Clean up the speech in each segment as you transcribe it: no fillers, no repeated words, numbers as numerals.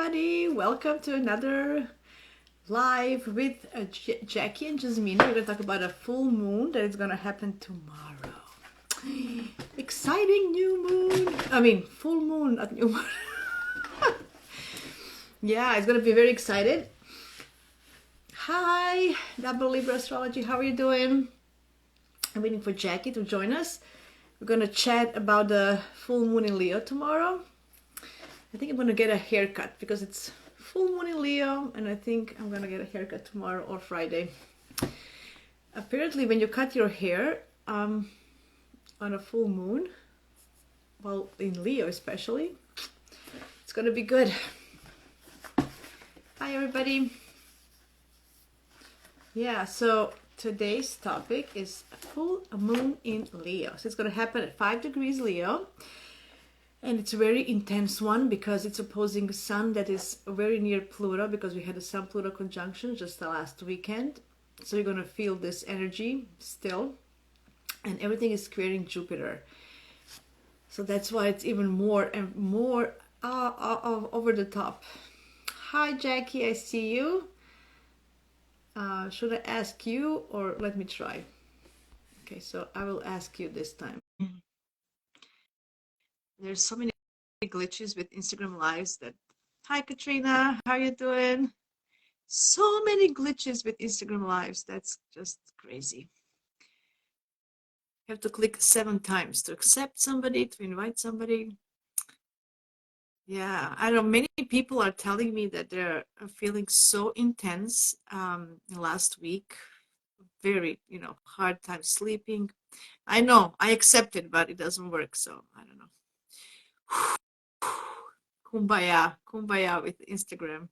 everybody. Welcome to another live with Jackie and Jasmina. We're going to talk about a full moon that is going to happen tomorrow. Exciting new moon. I mean, full moon, not new moon. Yeah, it's going to be very excited. Hi, Double Libra Astrology. How are you doing? I'm waiting for Jackie to join us. We're going to chat about the full moon in Leo tomorrow. I think I'm going to get a haircut because it's full moon in Leo, and I think I'm going to get a haircut tomorrow or Friday. Apparently, when you cut your hair on a full moon, well, in Leo especially, it's going to be good. Hi, everybody. Yeah, so today's topic is full moon in Leo. So it's going to happen at 5 degrees Leo. And it's a very intense one because it's opposing Sun that is very near Pluto, because we had a Sun-Pluto conjunction just the last weekend. So you're going to feel this energy still. And everything is squaring Jupiter. So that's why it's even more and more over the top. Hi, Jackie, I see you. Should I ask you or let me try? Okay, so I will ask you this time. There's so many glitches with Instagram lives that... Hi, Katrina, how are you doing? So many glitches with Instagram lives. That's just crazy. You have to click 7 times to accept somebody, to invite somebody. Yeah, I don't know. Many people are telling me that they're feeling so intense last week. Very, hard time sleeping. I know, I accept it, but it doesn't work, so I don't know. Kumbaya with Instagram.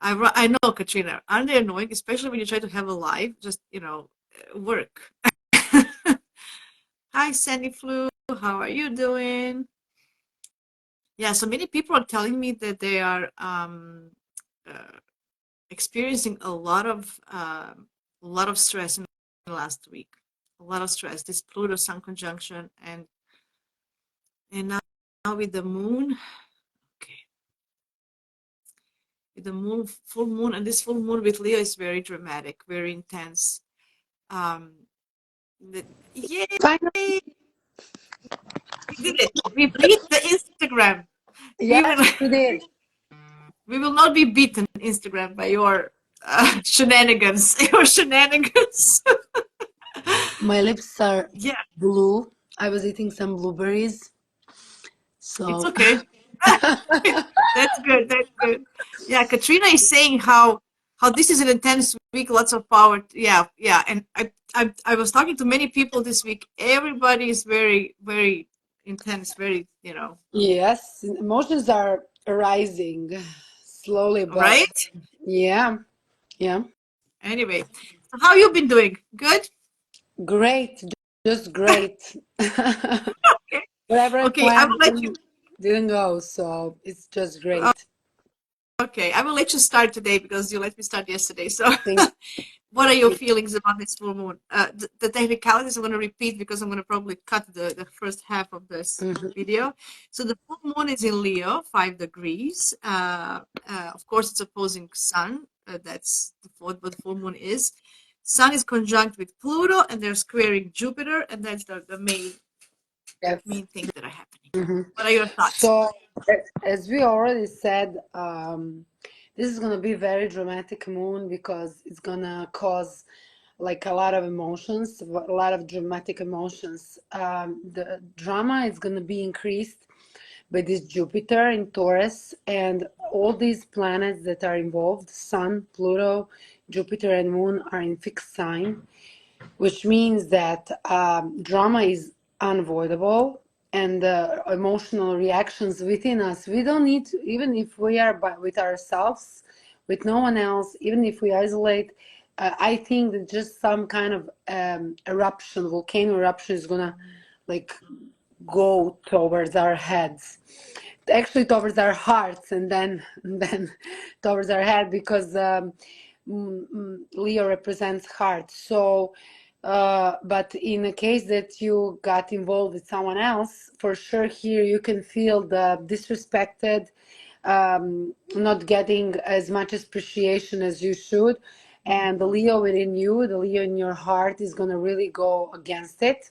I know, Katrina, aren't they annoying, especially when you try to have a live, just, work. Hi, Sandy Flu, how are you doing? Yeah, so many people are telling me that they are experiencing a lot of stress in the last week. A lot of stress. This Pluto Sun conjunction, and now with the moon. Okay. With the moon, full moon, and this full moon with Leo is very dramatic, very intense. Yay! Finally. We did it. We beat the Instagram. Yes, we did. We will not be beaten, Instagram, by your shenanigans. Your shenanigans. My lips are Yeah, blue. I was eating some blueberries. it's So okay. That's good. That's good. Yeah, Katrina is saying how this is an intense week, lots of power. Yeah, yeah. And I was talking to many people this week. Everybody is very, very intense, very, yes, emotions are rising slowly, but right? yeah, yeah. Anyway, so how you been doing? Good? Great, just great. Okay. Whatever I Okay, I will planned let you. didn't go, so it's just uh, great. Okay, I will let you start today because you let me start yesterday. So, Thank what are your you. feelings about this full moon? The technicalities I'm going to repeat because I'm going to probably cut the first half of this Mhm. video. So, the full moon is in Leo, 5 degrees. Of course, it's opposing Sun. That's what the full moon is. Sun is conjunct with Pluto, and they're squaring Jupiter, and that's the Yes. main things that are happening. Mhm. What are your thoughts? So, as we already said, this is gonna be very dramatic moon because it's gonna cause like a lot of emotions, a lot of dramatic emotions. The drama is gonna be increased by this Jupiter in Taurus and all these planets that are involved, Sun, Pluto, Jupiter, and Moon are in fixed sign, which means that drama is unavoidable, and emotional reactions within us, we don't need to, even if we are with ourselves, with no one else, even if we isolate. I think that just some kind of eruption, volcano eruption, is gonna like go towards our heads, actually towards our hearts, and then towards our head, because Leo represents heart. So but in a case that you got involved with someone else, for sure here you can feel the disrespected, not getting as much appreciation as you should. And the Leo within you, the Leo in your heart, is going to really go against it.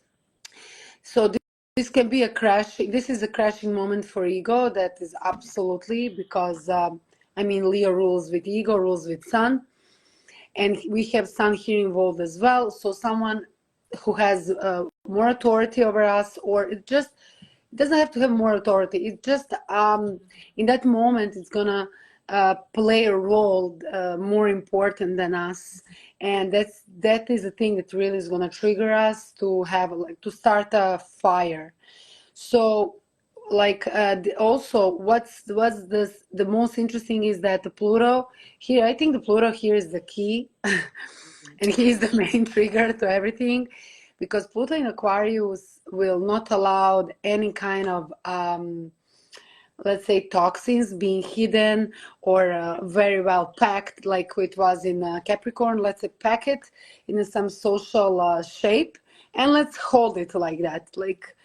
So this can be a crash. This is a crashing moment for ego. That is absolutely because I mean, Leo rules with ego, rules with sun, and we have sun here involved as well. So someone who has more authority over us, or it just doesn't have to have more authority. It just in that moment it's gonna play a role more important than us, and that is the thing that really is gonna trigger us to have like to start a fire. So like also what's this the most interesting is that the Pluto here, I think the Pluto here is the key and he is the main trigger to everything, because Pluto in Aquarius will not allow any kind of let's say toxins being hidden or very well packed like it was in Capricorn. Let's say pack it in some social shape and let's hold it like that. Like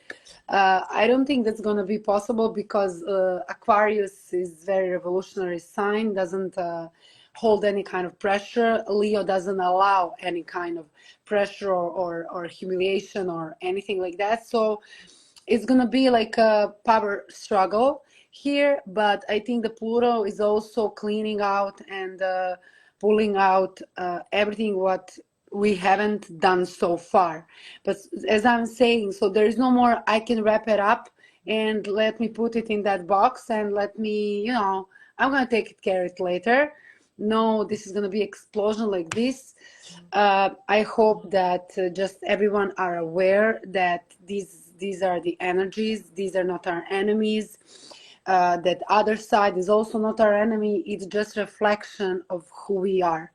I don't think that's going to be possible because Aquarius is very revolutionary sign, doesn't hold any kind of pressure. Leo doesn't allow any kind of pressure or humiliation or anything like that. So it's going to be like a power struggle here. But I think the Pluto is also cleaning out and pulling out everything what we haven't done so far. But as I'm saying, so there is no more I can wrap it up and let me put it in that box and let me, you know, I'm gonna take care of it later. No, this is gonna be explosion like this. I hope that just everyone are aware that these are the energies. These are not our enemies. That other side is also not our enemy. It's just reflection of who we are.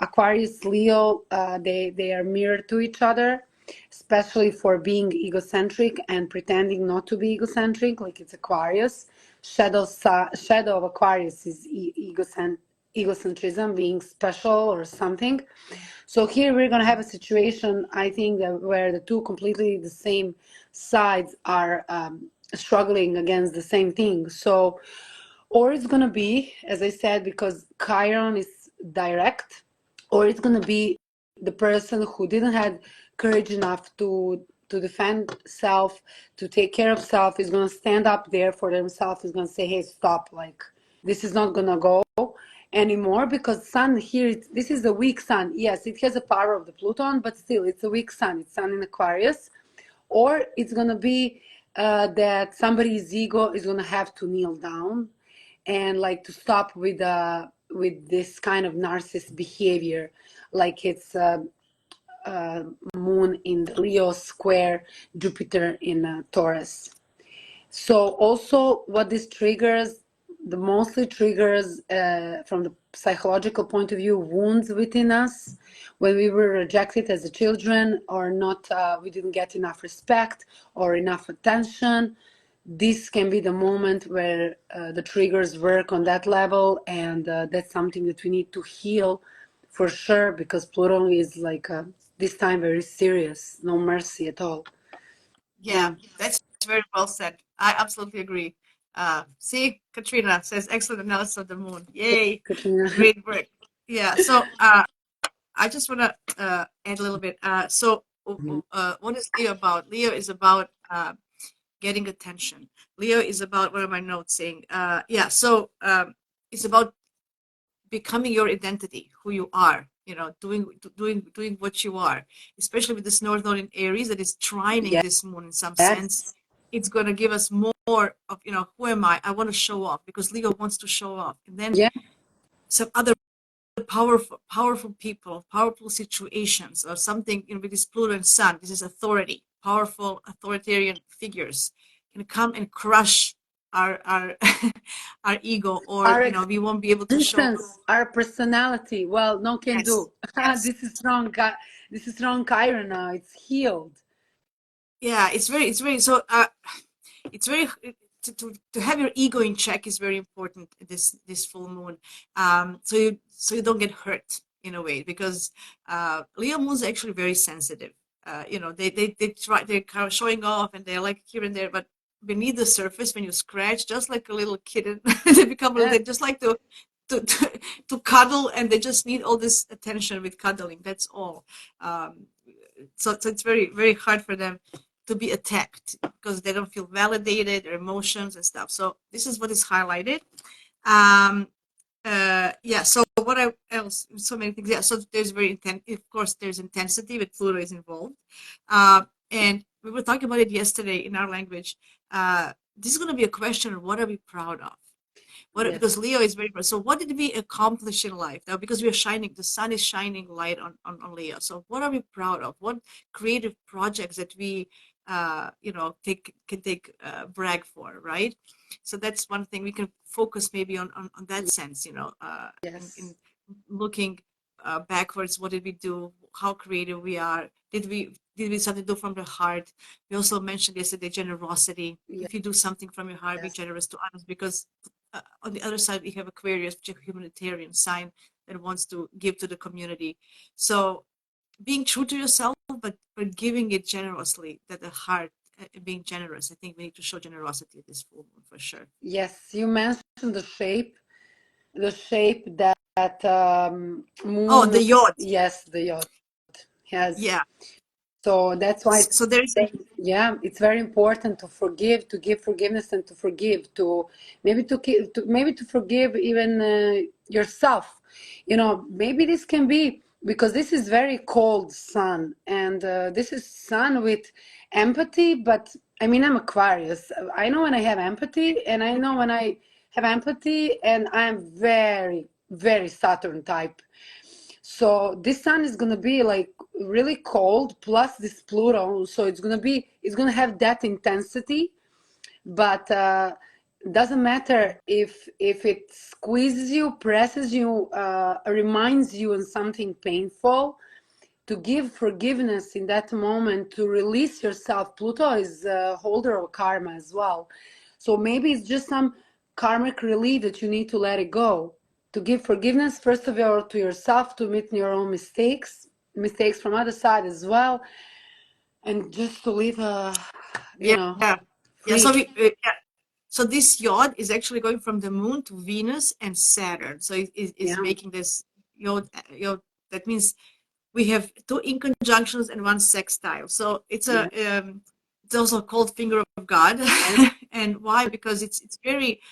Aquarius, Leo, they are mirrored to each other, especially for being egocentric and pretending not to be egocentric, like it's Aquarius. Shadow of Aquarius is egocentrism, being special or something. So here we're going to have a situation, I think, that where the two completely the same sides are struggling against the same thing. So, or it's going to be, as I said, because Chiron is direct, or it's going to be the person who didn't have courage enough to defend self, to take care of self, is going to stand up there for themselves, is going to say, hey, stop, like this is not going to go anymore, because sun here, this is a weak sun. Yes, it has a power of the Pluton, but still it's a weak sun. It's sun in Aquarius. Or it's going to be that somebody's ego is going to have to kneel down and like to stop with this kind of narcissist behavior, like it's moon in the Leo square, Jupiter in Taurus. So also what this triggers, the mostly triggers from the psychological point of view, wounds within us when we were rejected as a children, or not, we didn't get enough respect or enough attention. This can be the moment where the triggers work on that level, and that's something that we need to heal for sure, because Pluto is like this time very serious, no mercy at all. Yeah, that's very well said. I absolutely agree. See, Katrina says excellent analysis of the moon. Yay, Katrina. great work. Yeah, so I just want to add a little bit. What is Leo about? Leo is about getting attention. Leo is about, what are my notes saying? Yeah, so it's about becoming your identity, who you are. You know, doing what you are. Especially with this North Node in Aries that is trining this moon in some sense. Yes. It's going to give us more of, you know, who am I? I want to show off, because Leo wants to show off. And then Yeah. some other powerful people, powerful situations, or something, you know, with this Pluto and Sun, this is authority, powerful authoritarian figures can come and crush our our ego, or Our you know, we won't be able to show. existence, our personality. Well, no can Yes, do. yes. This is wrong. This is wrong, Chiron. Now it's healed. Yeah, it's very so it's very to have your ego in check is very important this full moon, so you don't get hurt in a way, because Leo moons are actually very sensitive. You know, they try, they're kind of showing off, and they're like here and there, but beneath the surface when you scratch, just like a little kitten. They become Yeah. they just like to, to to cuddle, and they just need all this attention with cuddling. That's all. Um, so it's very very hard for them to be attacked because they don't feel validated, their emotions and stuff. So this is what is highlighted. Um, yeah. So what else? So many things. Yeah. So there's very intense. Of course, there's intensity with Pluto is involved, and we were talking about it yesterday in our language. This is going to be a question of what are we proud of? What, Yes. because Leo is very so what did we accomplish in life now, because we are shining, the sun is shining light on Leo. So what are we proud of? What creative projects that we take brag for, right? So that's one thing we can focus maybe on that sense, in Yes. looking backwards. What did we do? How creative we are? Did we something do from the heart? We also mentioned yesterday generosity. Yes. If you do something from your heart, be Yes. generous to others, because on the other side we have Aquarius, which is a humanitarian sign that wants to give to the community. So being true to yourself, but giving it generously, that the heart, being generous. I think we need to show generosity at this full moon for sure. Yes. You mentioned the shape that Oh, moon. the yacht. Yes, the yacht has. Yeah. So that's why So there's yeah, it's very important to forgive, to give forgiveness, and to forgive, to maybe to forgive even yourself. Maybe this can be because this is very cold sun, and this is sun with empathy. But I mean, I'm Aquarius. I know when I have empathy, and I know when I have empathy, and I'm very, very Saturn type. So this sun is gonna be like really cold plus this Pluto, so it's gonna have that intensity, but doesn't matter if it squeezes you, presses you, reminds you on something painful. To give forgiveness in that moment, to release yourself. Pluto is a holder of karma as well, so maybe it's just some karmic relief that you need to let it go, to give forgiveness first of all to yourself, to admit your own mistakes from other side as well, and just to live yeah, yeah. free. Yeah. So this yacht is actually going from the moon to Venus and Saturn. So is Yeah. making this yacht. That means we have two inconjunctions and one sextile. So Yeah. it's also called finger of God. Yeah. And why? Because it's very,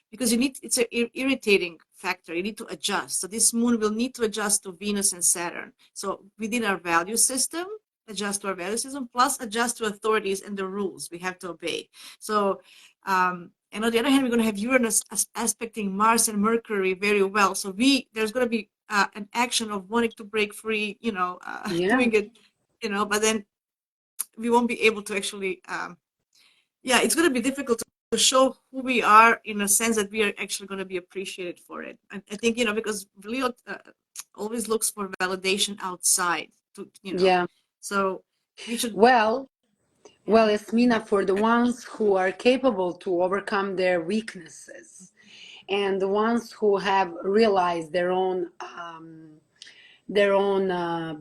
because it's an irritating factor. You need to adjust. So this moon will need to adjust to Venus and Saturn. So within our value system, adjust to our value system, plus adjust to authorities and the rules we have to obey. So and on the other hand, we're going to have Uranus aspecting Mars and Mercury very well. So there's going to be an action of wanting to break free, Yeah. doing it, but then we won't be able to actually, yeah, it's going to be difficult to show who we are in a sense that we are actually going to be appreciated for it. I think, because Leo always looks for validation outside, Yeah. so we should, Well, yeah, Yasmina, for the ones who are capable to overcome their weaknesses, and the ones who have realized their own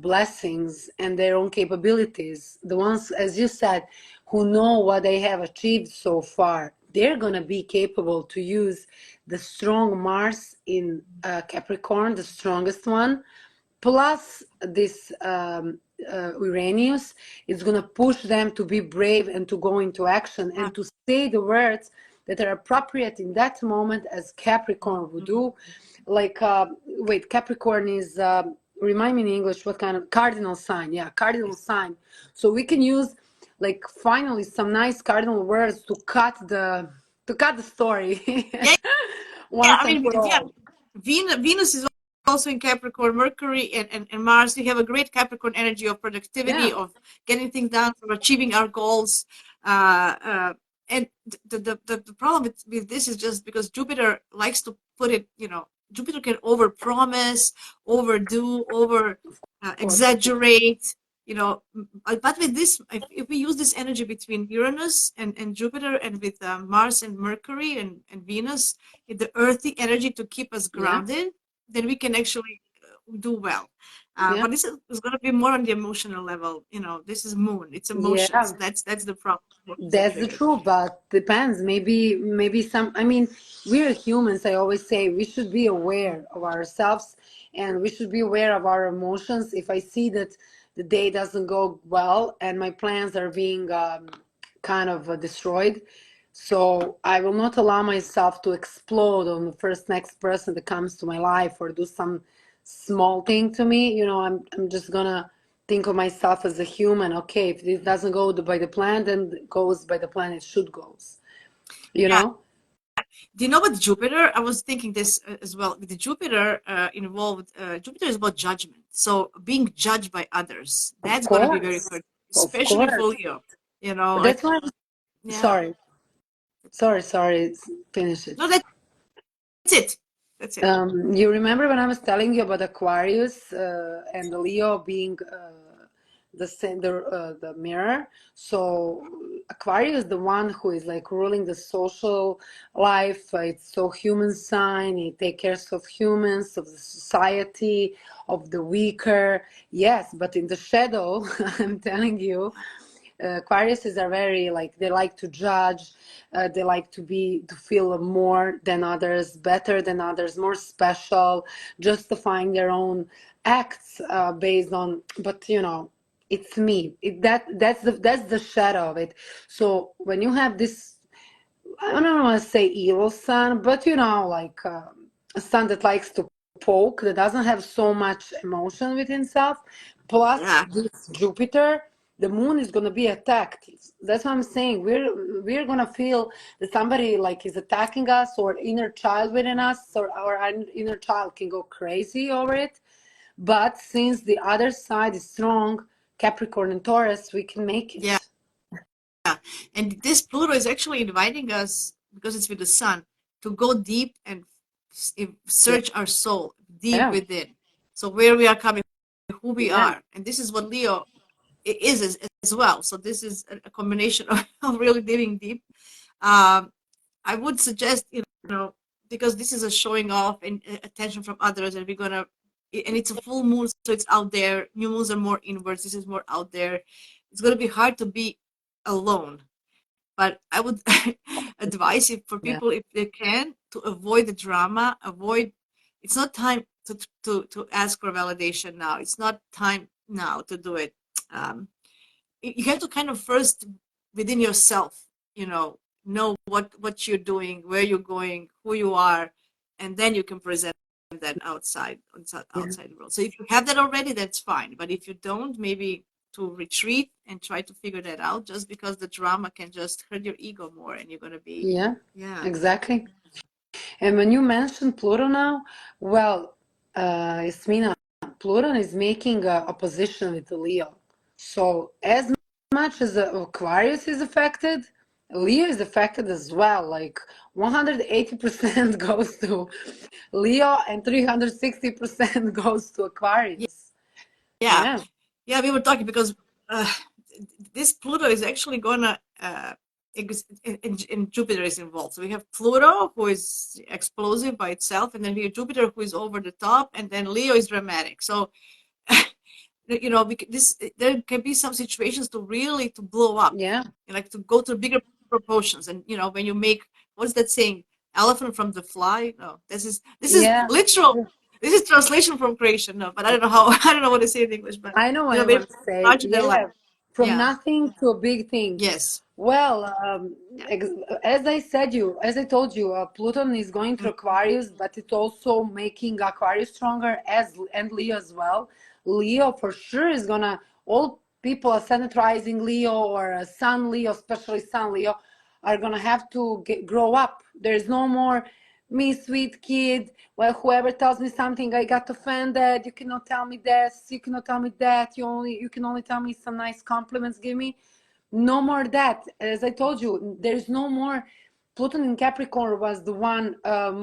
blessings and their own capabilities, the ones, as you said, who know what they have achieved so far, they're going to be capable to use the strong Mars in Capricorn, the strongest one, plus this Uranus is going to push them to be brave and to go into action yeah. and to say the words that are appropriate in that moment, as Capricorn would Mhm. do. Like, wait, Capricorn is, remind me in English what kind of cardinal sign? Yeah, cardinal sign. So we can use, like, finally some nice cardinal words to cut the story Yeah, yeah, once I and mean, for yeah, all. Venus is also in Capricorn, Mercury and Mars. We have a great Capricorn energy of productivity, Yeah, of getting things done, of achieving our goals. Uh, uh, and the problem with this is just because Jupiter likes to put it, Jupiter can overpromise, overdo, over of course. exaggerate. But with this, if we use this energy between Uranus and Jupiter, and with Mars and Mercury and Venus, the earthy energy to keep us Yeah. grounded, then we can actually do well. Yeah. But this is going to be more on the emotional level. This is moon. It's emotions. Yeah. That's the problem. Emotions are That's the triggered. truth, but depends. Maybe some. I mean, we're humans. I always say we should be aware of ourselves, and we should be aware of our emotions. If I see that the day doesn't go well and my plans are being kind of destroyed, so I will not allow myself to explode on the first next person that comes to my life or do some small thing to me. I'm just gonna think of myself as a human. Okay, if it doesn't go by the plan, then it goes by the plan it should goes. You Yeah. know? Do you know what Jupiter? I was thinking this as well. The Jupiter involved. Jupiter is about judgment. So being judged by others, Of that's going to be very course. hard, Of especially for course. Leo. Like That's why yeah. sorry. Sorry. Finish it. No, that's it. That's it. You remember when I was telling you about Aquarius and the Leo being the center, the mirror? So Aquarius, the one who is like ruling the social life. It's so human sign. He takes care of humans, of the society, of the weaker. Yes, but in the shadow, I'm telling you, Aquariuses are very like they like to judge, they like to feel more than others, better than others, more special, justifying their own acts based on. But it's me. That's the shadow of it. So when you have this, I don't want to say evil sun, but like a sun that likes to poke, that doesn't have so much emotion within himself, plus Yeah. this Jupiter, the moon is going to be attacked. That's what I'm saying. We're going to feel that somebody like is attacking us, or inner child within us, or our inner child can go crazy over it. But since the other side is strong, Capricorn and Taurus, we can make Yeah. it. And this Pluto is actually inviting us, because it's with the sun, to go deep and search our soul deep Yeah, within. So where we are coming, who we yeah, are, and this is what Leo is as well. So this is a combination of really digging deep. Um, I would suggest, because this is a showing off and attention from others, and it's a full moon, so it's out there. New moons are more inwards. This is more out there. It's going to be hard to be alone. But I would advise if for yeah, people, if they can, to avoid the drama, avoid. It's not time to ask for validation now. It's not time now to do it. Um, you have to kind of first within yourself, know what you're doing, where you're going, who you are, and then you can present that yeah. outside the world. So if you have that already, that's fine. But if you don't, maybe to retreat and try to figure that out, just because the drama can just hurt your ego more, and you're gonna be, Yeah, yeah, exactly. And when you mentioned Pluto now, well, Yasmina, Pluto is making a opposition with Leo. So as much as Aquarius is affected, Leo is affected as well. Like 180% goes to Leo and 360% goes to Aquarius. yeah, Yeah, yeah. We were talking because uh, this Pluto is actually gonna and Jupiter is involved. So we have Pluto, who is explosive by itself, and then we have Jupiter, who is over the top, and then Leo is dramatic. So there can be some situations to really to blow up, yeah, like to go to bigger proportions. And when you make, what's that saying? Elephant from the fly? No, this is yeah. literal. This is translation from creation. No, but I don't know how. I don't know what to say in English. But I know what you maybe want to say. larger than life. Yeah, from Yeah. nothing to a big thing. Yes. Well, Yeah. as I told you, Pluto is going through Aquarius, but it's also making Aquarius stronger and Leo as well. Leo for sure is gonna. All people ascendantizing Leo or Sun Leo, especially Sun Leo, are gonna have to grow up. There's no more me sweet kid. Well, whoever tells me something, I got offended. You cannot tell me this. You cannot tell me that. You can only tell me some nice compliments. Give me no more that. As I told you, there's no more. Pluto in Capricorn was the one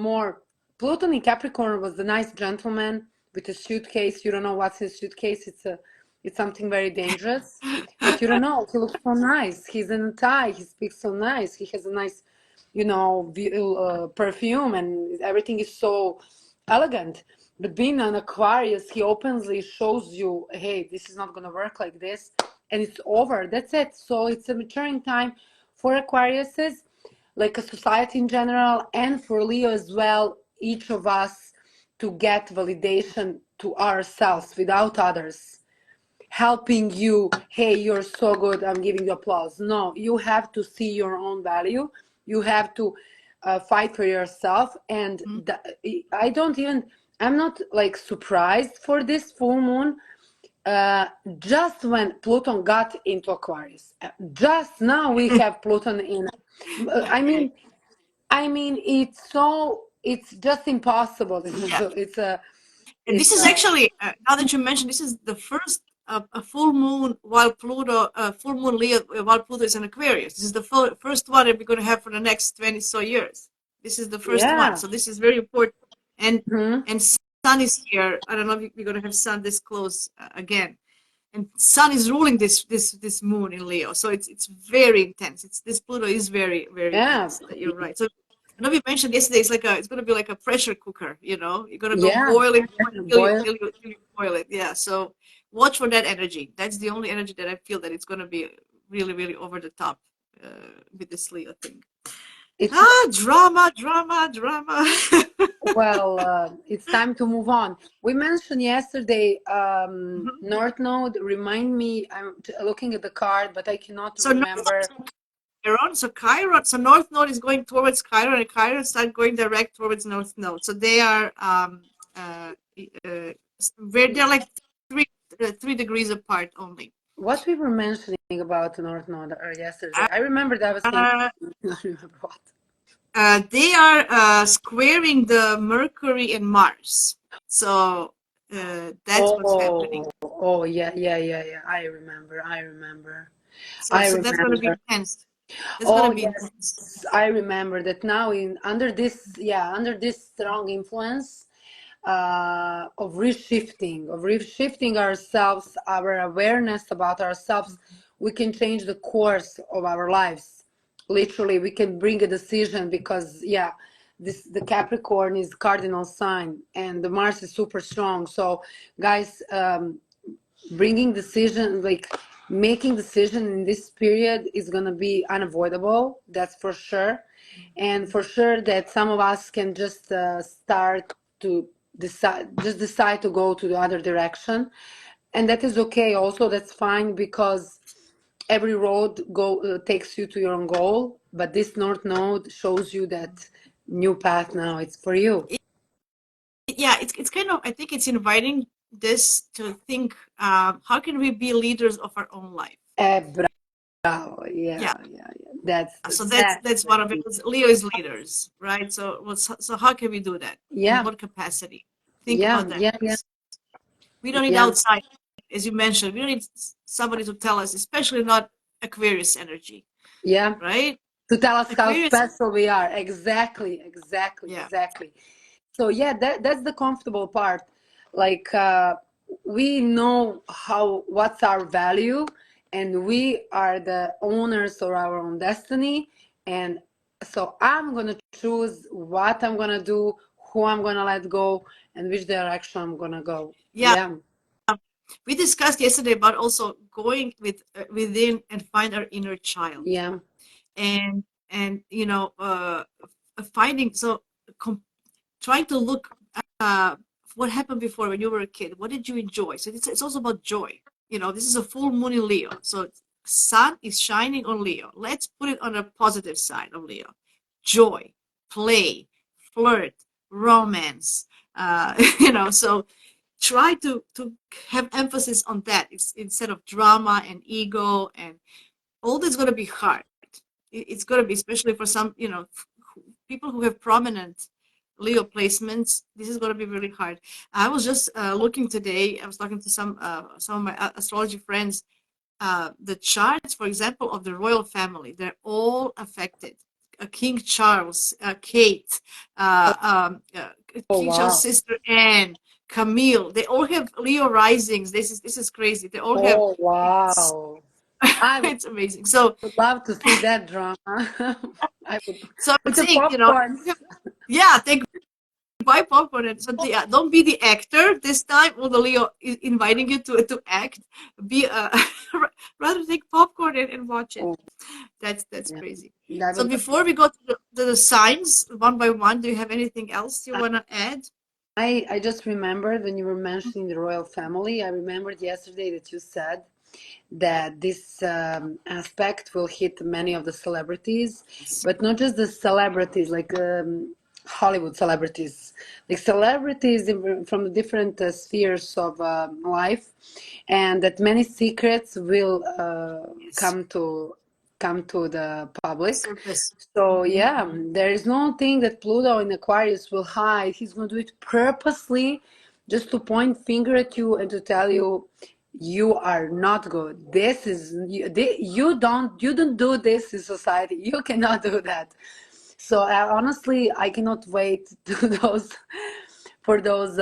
more. Pluto in Capricorn was the nice gentleman with a suitcase. You don't know what's in his suitcase. It's something very dangerous, but you don't know. He looks so nice. He's in a tie. He speaks so nice. He has a nice, perfume, and everything is so elegant. But being an Aquarius, he openly shows you, hey, this is not going to work like this, and it's over. That's it. So it's a maturing time for Aquariuses, like a society in general, and for Leo as well. Each of us to get validation to ourselves without others helping you. Hey, you're so good, I'm giving you applause. No, you have to see your own value. You have to fight for yourself. And I don't even, I'm not like surprised for this full moon. Just when Pluto got into Aquarius, just now we have Pluto in. I Okay. mean, it's so, it's just impossible. Yeah. It's a, And this it's is a, actually, now that you mentioned, this is the first a full moon while Pluto, full moon Leo while Pluto is in Aquarius. This is the first one that we're going to have for the next 20 so years. This is the first one, yeah. so this is very important. And Mhm. and Sun is here. I don't know if we're going to have Sun this close again. And Sun is ruling this moon in Leo, so it's very intense. It's this Pluto is very Yeah. intense. You're right. So I know we mentioned yesterday. It's going to be like a pressure cooker. You know, you're going to go Yeah. boiling Boy. till you boil it. Yeah. So watch for that energy. That's the only energy that I feel that it's going to be really over the top with this Leo thing. It's Ah, drama. well, it's time to move on. We mentioned yesterday Mhm. North Node. Remind me, I'm looking at the card, but I cannot So remember. Chiron, so North Node is going towards Chiron, and Chiron start going direct towards North Node. So they are uh, uh, where they're like 3 degrees apart only. What we were mentioning about North Node yesterday. Uh, I remember that I was saying. uh, I don't remember what. they are squaring the Mercury and Mars. So that's what's happening. Yeah, yeah, yeah, yeah. I remember. I remember. So I so that's going to be remember. intense. That's going Oh to be yes, intense. I remember that now in under this, yeah, under this strong influence of reshifting ourselves, our awareness about ourselves, we can change the course of our lives. Literally, we can bring a decision because yeah, this the Capricorn is cardinal sign and the Mars is super strong. So guys, bringing decision, like making decision in this period is going to be unavoidable, that's for sure. And for sure that some of us can just start to decide to go to the other direction, and that is okay also. That's fine because every road takes you to your own goal, but this North Node shows you that new path. Now it's for you. Yeah, it's kind of, I think it's inviting this to think, how can we be leaders of our own life? Bravo. Yeah. Yeah, yeah, yeah, that's So that's that's the one of it. key. 'Cause Leo is leaders, right? So so how can we do that? In Yeah, what capacity? Think yeah, about that. yeah, yeah, We don't need yeah, outside, as you mentioned. We don't need somebody to tell us, especially not Aquarius energy, yeah. right? To tell us how Aquarius, special we are. Exactly, exactly, yeah, exactly. So yeah, that's the comfortable part. Like we know how what's our value, and we are the owners of our own destiny. And so I'm gonna choose what I'm gonna do, who I'm gonna let go, and which direction I'm gonna go. yeah. Yeah, We discussed yesterday about also going within and find our inner child, yeah, and you know, finding so com- trying to look uh, what happened before when you were a kid. What did you enjoy? So it's also about joy. You know, this is a full moon in Leo, so sun is shining on Leo. Let's put it on the positive side of Leo: joy, play, flirt, romance. You know, so try to have emphasis on that instead of drama and ego, and all that's going to be hard. It's going to be, especially for some, you know, people who have prominent Leo placements. This is going to be really hard. I was just looking today. I was talking to some of my astrology friends. The charts, for example, of the royal family, they're all affected. King Charles, Kate, oh King Charles' wow, sister Anne, Camille. They all have Leo risings. This is crazy. They all have. oh wow. I It's amazing. So would love to see that drama. I would so I'm with the saying, you know, popcorns. yeah, take buy popcorn. And so don't be the actor this time, or the Leo is inviting you to act. Be rather take popcorn and watch it. Oh, That's yeah. crazy. That So was. before we go to the signs one by one, do you have anything else you want to add? I just remembered when you were mentioning the royal family. I remembered yesterday that you said that this aspect will hit many of the celebrities, Yes. but not just the celebrities, like Hollywood celebrities, like celebrities from the different spheres of life, and that many secrets will Yes. come to the public. Surface. So yeah, there is no thing that Pluto in Aquarius will hide. He's going to do it purposely, just to point finger at you and to tell you you are not good. This is you don't do this in society. You cannot do that. So honestly, I cannot wait to those for those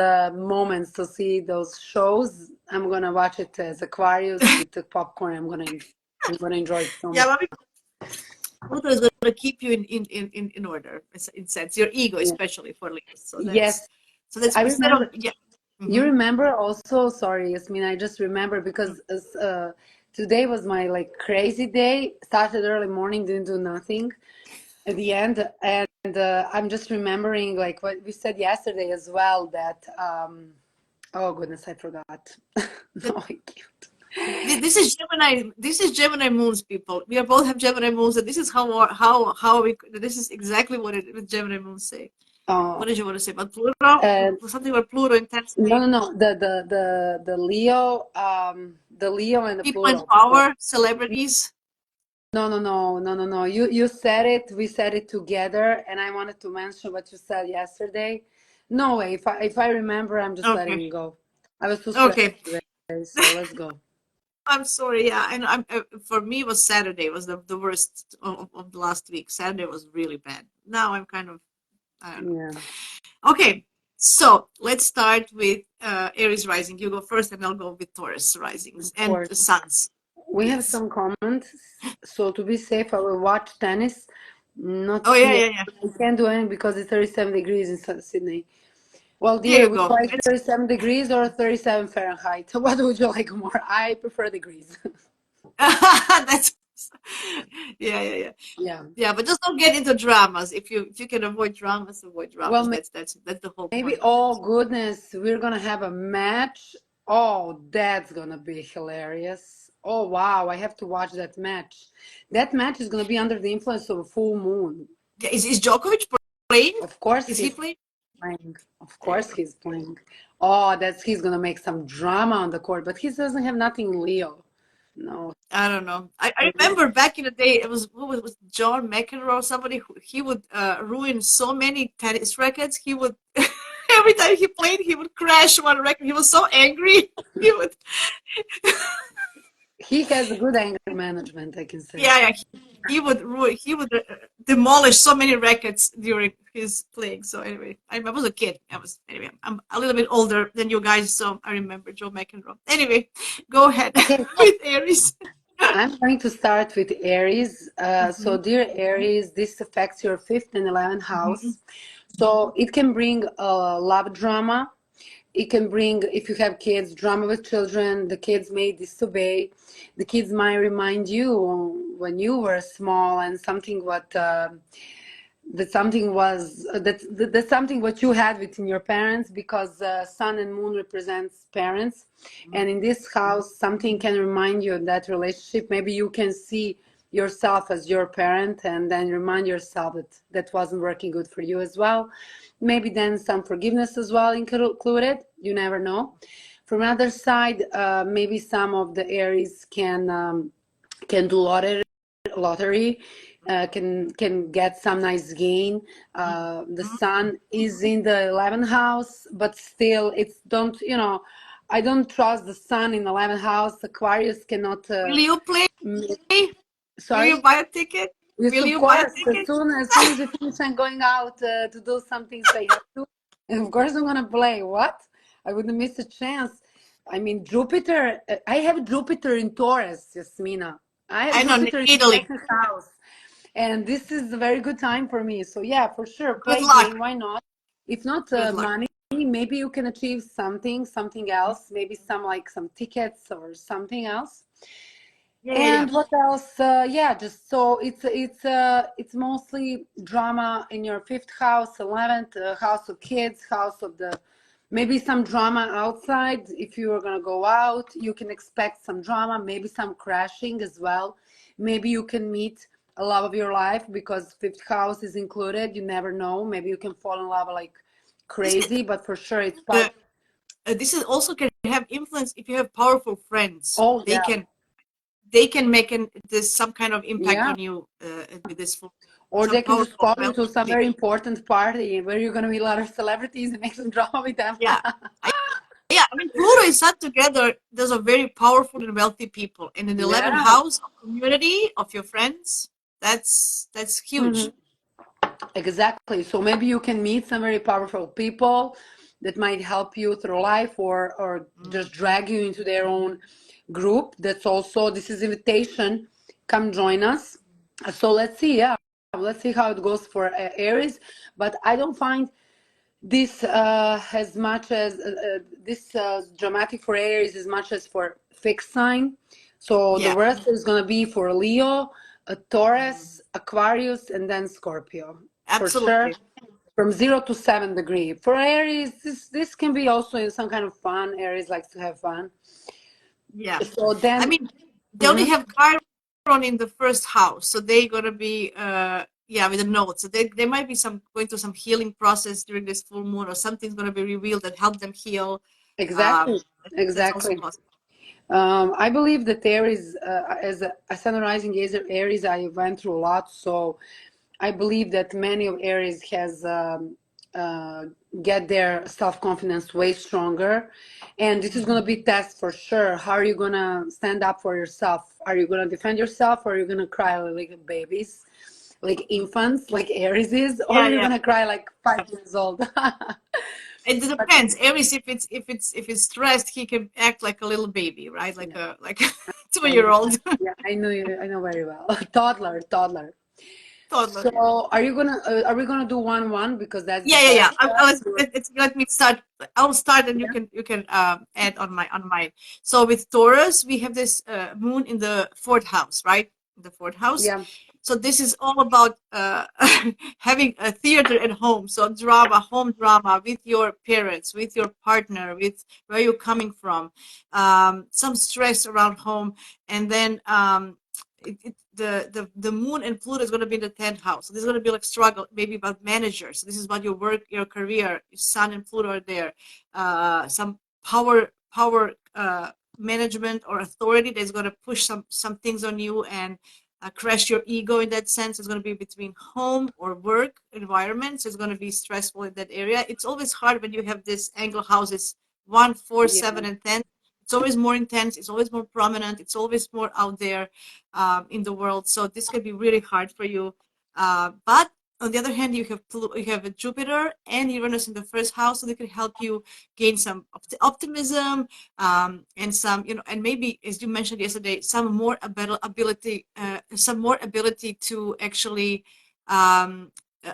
moments to see those shows. I'm gonna watch it as Aquarius with the popcorn. I'm gonna enjoy it so Yeah, much. but Pluto is going to keep you in order, in sense, your ego, Yeah. especially for Leo. Yes, So that's I instead of remember. yeah. You Hmm. remember also, sorry, Yasmin, I just remember because today was my like crazy day. Started early morning, didn't do nothing at the end, and I'm just remembering like what we said yesterday as well that oh goodness, I forgot. No, I can't. This is Gemini. This is Gemini moons, people. We are both have Gemini moons, and this is how we. This is exactly what Gemini moons say. Oh, What did you want to say about Pluto? and Something about Pluto no, intensity, no, no, the Leo and the people in Pluto. So power, celebrities. no, no, no, no, no, no. You said it. We said it together, and I wanted to mention what you said yesterday. No way. If I remember, I'm just letting Okay, you go. I was too stressed okay. today, so let's go. I'm sorry. Yeah, and for me, it was Saturday was the worst of the last week. Saturday was really bad. Now I'm kind of I don't know. Yeah, Okay, so let's start with Aries rising. You go first, and I'll go with Taurus risings of and course. the suns. We have Yes. some comments, so to be safe, I will watch tennis. Not Oh yeah, here. yeah, yeah. I can't do anything because it's 37 degrees in Sydney. Well, There dear, you would you go. like 37 degrees or 37 Fahrenheit? What would you like more? I prefer degrees. That's yeah, yeah, yeah, Yeah. yeah. But just don't get into dramas. If you can avoid dramas, avoid dramas. Well, That's the whole maybe, point of it. oh goodness, we're gonna have a match. Oh, that's gonna be hilarious. Oh wow, I have to watch that match. That match is gonna be under the influence of a full moon. Yeah, is Djokovic playing? Of course Is he he's playing? playing. Of There you course go. he's playing. Oh, that's he's gonna make some drama on the court, but he doesn't have nothing in Leo. No. I don't know. I remember back in the day, it was who was John McEnroe or somebody who he would ruin so many tennis rackets. He would every time he played, he would crash one racket. He was so angry. He would He has a good anger management, I can say. yeah, yeah. He would ruin. He would demolish so many rackets during his playing. So anyway, I was a kid. I was anyway. I'm a little bit older than you guys, so I remember Joe McEnroe. Anyway, go ahead Okay, with Aries. I'm going to start with Aries. So, Hmm. dear Aries, this affects your fifth and 11th Hmm. house. So, it can bring love drama. It can bring, if you have kids, drama with children. The kids may disobey. The kids might remind you when you were small and something what that something was that something what you had within your parents because sun and moon represents parents, and in this house something can remind you of that relationship. Maybe you can see yourself as your parent and then remind yourself that that wasn't working good for you as well. Maybe then some forgiveness as well included, you never know. From another side, maybe some of the Aries can do lottery, can get some nice gain. The sun is in the 11th house, but still, it's don't I don't trust the sun in the 11th house. Aquarius cannot. Will you play? Will you Sorry. buy a ticket? Yes, Will of you buy a course. ticket? As soon as we finish, I'm going out to do some things I have to, and of course I'm gonna play. What? I wouldn't miss a chance. I mean, Jupiter. I have Jupiter in Taurus, Jasmina. I have I know Jupiter in the Italy. second house, and this is a very good time for me. So yeah, for sure, Good play luck. game. Why not? If not Good luck. money, maybe you can achieve something else, maybe some tickets or something else. Yeah, yeah, yeah. And what else? Yeah, just so it's mostly drama in your fifth house, 11th house of kids, house of the maybe some drama outside. If you are gonna go out, you can expect some drama, maybe some crashing as well. Maybe you can meet a love of your life because fifth house is included. You never know. Maybe you can fall in love like This is, crazy, but for sure it's uh, part. this is also can have influence if you have powerful friends. Oh They yeah, can they can make this some kind of impact yeah. on you with this full, Or some they can just powerful call you to wealthy some very people. important party where you're going to be a lot of celebrities and make some drama with them. Yeah. Yeah, I mean, Pluto is not together. Those are very powerful and wealthy people. And in the 11th Yeah. house of community of your friends, that's Hmm. huge. Exactly. So maybe you can meet some very powerful people that might help you through life or Mm. just drag you into their own group. That's also, this is invitation. Come join us. So let's see. Yeah. Let's see how it goes for Aries. But I don't find this as much as this dramatic for Aries as much as for fixed sign. So the Yeah, rest is going to be for Leo, a Taurus, Aquarius, and then Scorpio for sure. absolutely. From 0 to 7 degree. For Aries, this can be also in some kind of fun. Aries likes to have fun. Yeah. So I then, mean, they only mhm, have Chiron in the first house, so they're gonna be yeah, with the nodes. So they might be some going through some healing process during this full moon, or something's gonna be revealed that help them heal. exactly, That's also exactly. possible. I believe that Aries, as a sun rising Aries, I went through a lot. So I believe that many of Aries has uh, get their self confidence way stronger, and this is Mm. going to be test for sure. How are you going to stand up for yourself? Are you going to defend yourself, or are you going to cry like babies, like infants, like Aries is, or are Yeah, you yeah. going to cry like 5 years old? It But depends. Aries, if it's stressed, he can act like a little baby, right? yeah, Like a two I know. year old Yeah, I know you. I know very well. Toddler, toddler. toddler. Yeah. So, are we gonna do 1-1 because that's the Yeah, yeah, yeah. best for us? Or, Let me start. I'll start, and yeah, you can add on my on mine. So with Taurus, we have this moon in the fourth house, right? The fourth house. yeah, So this is all about having a theater at home. So drama, home drama with your parents, with your partner, with where you're coming from, some stress around home, and then the moon and Pluto is going to be in the 10th house. So this is going to be like struggle, maybe about managers. So this is about your work, your career. Sun and Pluto are there. Some power management or authority that's going to push some things on you and crush your ego in that sense. It's going to be between home or work environment. So it's going to be stressful in that area. It's always hard when you have this angle houses 1, 4, yeah, 7, and 10. It's always more intense. It's always more prominent. It's always more out there in the world. So this can be really hard for you. But on the other hand, you have a Jupiter and Uranus in the first house, so they can help you gain some optimism and some, and maybe as you mentioned yesterday, some more ability to actually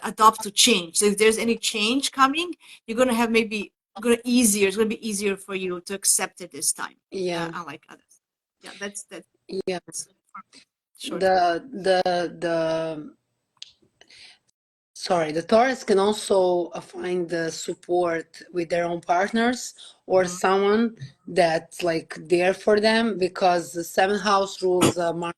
adopt to change. So if there's any change coming, you're gonna have maybe it's gonna be easier for you to accept it this time, yeah, unlike others. Yeah, yeah. that's short. The sorry, the Taurus can also find the support with their own partners or Mhm. someone that's like there for them because the seventh house rules Mars,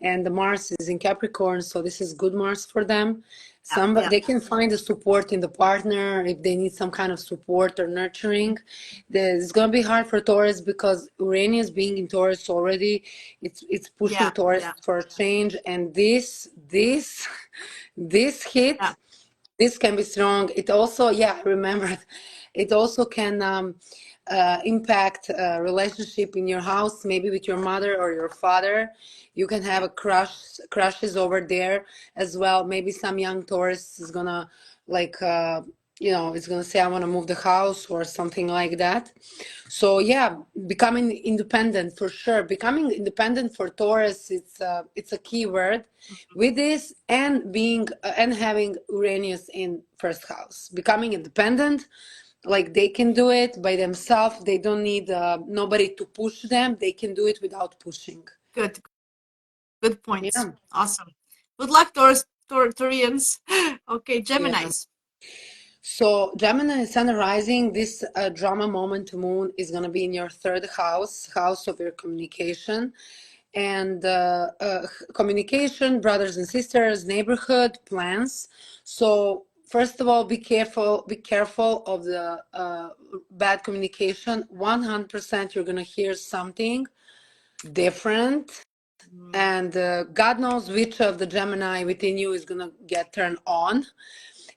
and the Mars is in Capricorn, so this is good Mars for them. Yeah, Some yeah, they can find the support in the partner if they need some kind of support or nurturing. It's gonna be hard for Taurus because Uranus being in Taurus already, it's pushing yeah, Taurus yeah, for change, and this this yeah, hit, this can be strong. It also, yeah, I remember, it also can impact relationship in your house, maybe with your mother or your father. You can have yeah, a crushes over there as well. Maybe some young Taurus is gonna like you know, it's going to say, I want to move the house or something like that. So yeah, becoming independent for sure. Becoming independent for Taurus, it's a key word with this, and being and having Uranus in first house. Becoming independent, like they can do it by themselves. They don't need nobody to push them. They can do it without pushing. Good, good points. Yeah, Awesome. Good luck, Taurians. Okay, yeah. Geminis. So Gemini Sun rising, this drama moment moon is going to be in your third house, house of your communication. And communication, brothers and sisters, neighborhood, plans. So first of all, be careful of the bad communication. 100% you're going to hear something different. And God knows which of the Gemini within you is going to get turned on.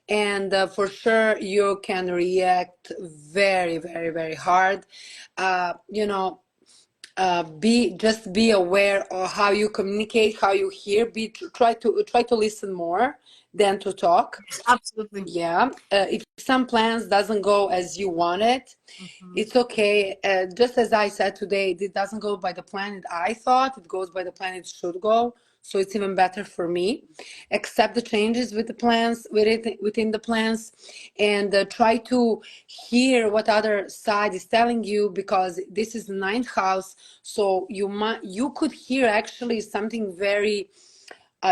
And for sure you can react very, very, very hard. You know, be aware of how you communicate, how you hear. Try to listen more than to talk. Yes, absolutely. Yeah, if some plans doesn't go as you want it, Mhm. it's okay. Just as I said today, it doesn't go by the plan that I thought. It goes by the plan it should go. So it's even better for me. Accept the changes with the plans, within the plans, and try to hear what other side is telling you, because this is the ninth house. So you could hear actually something very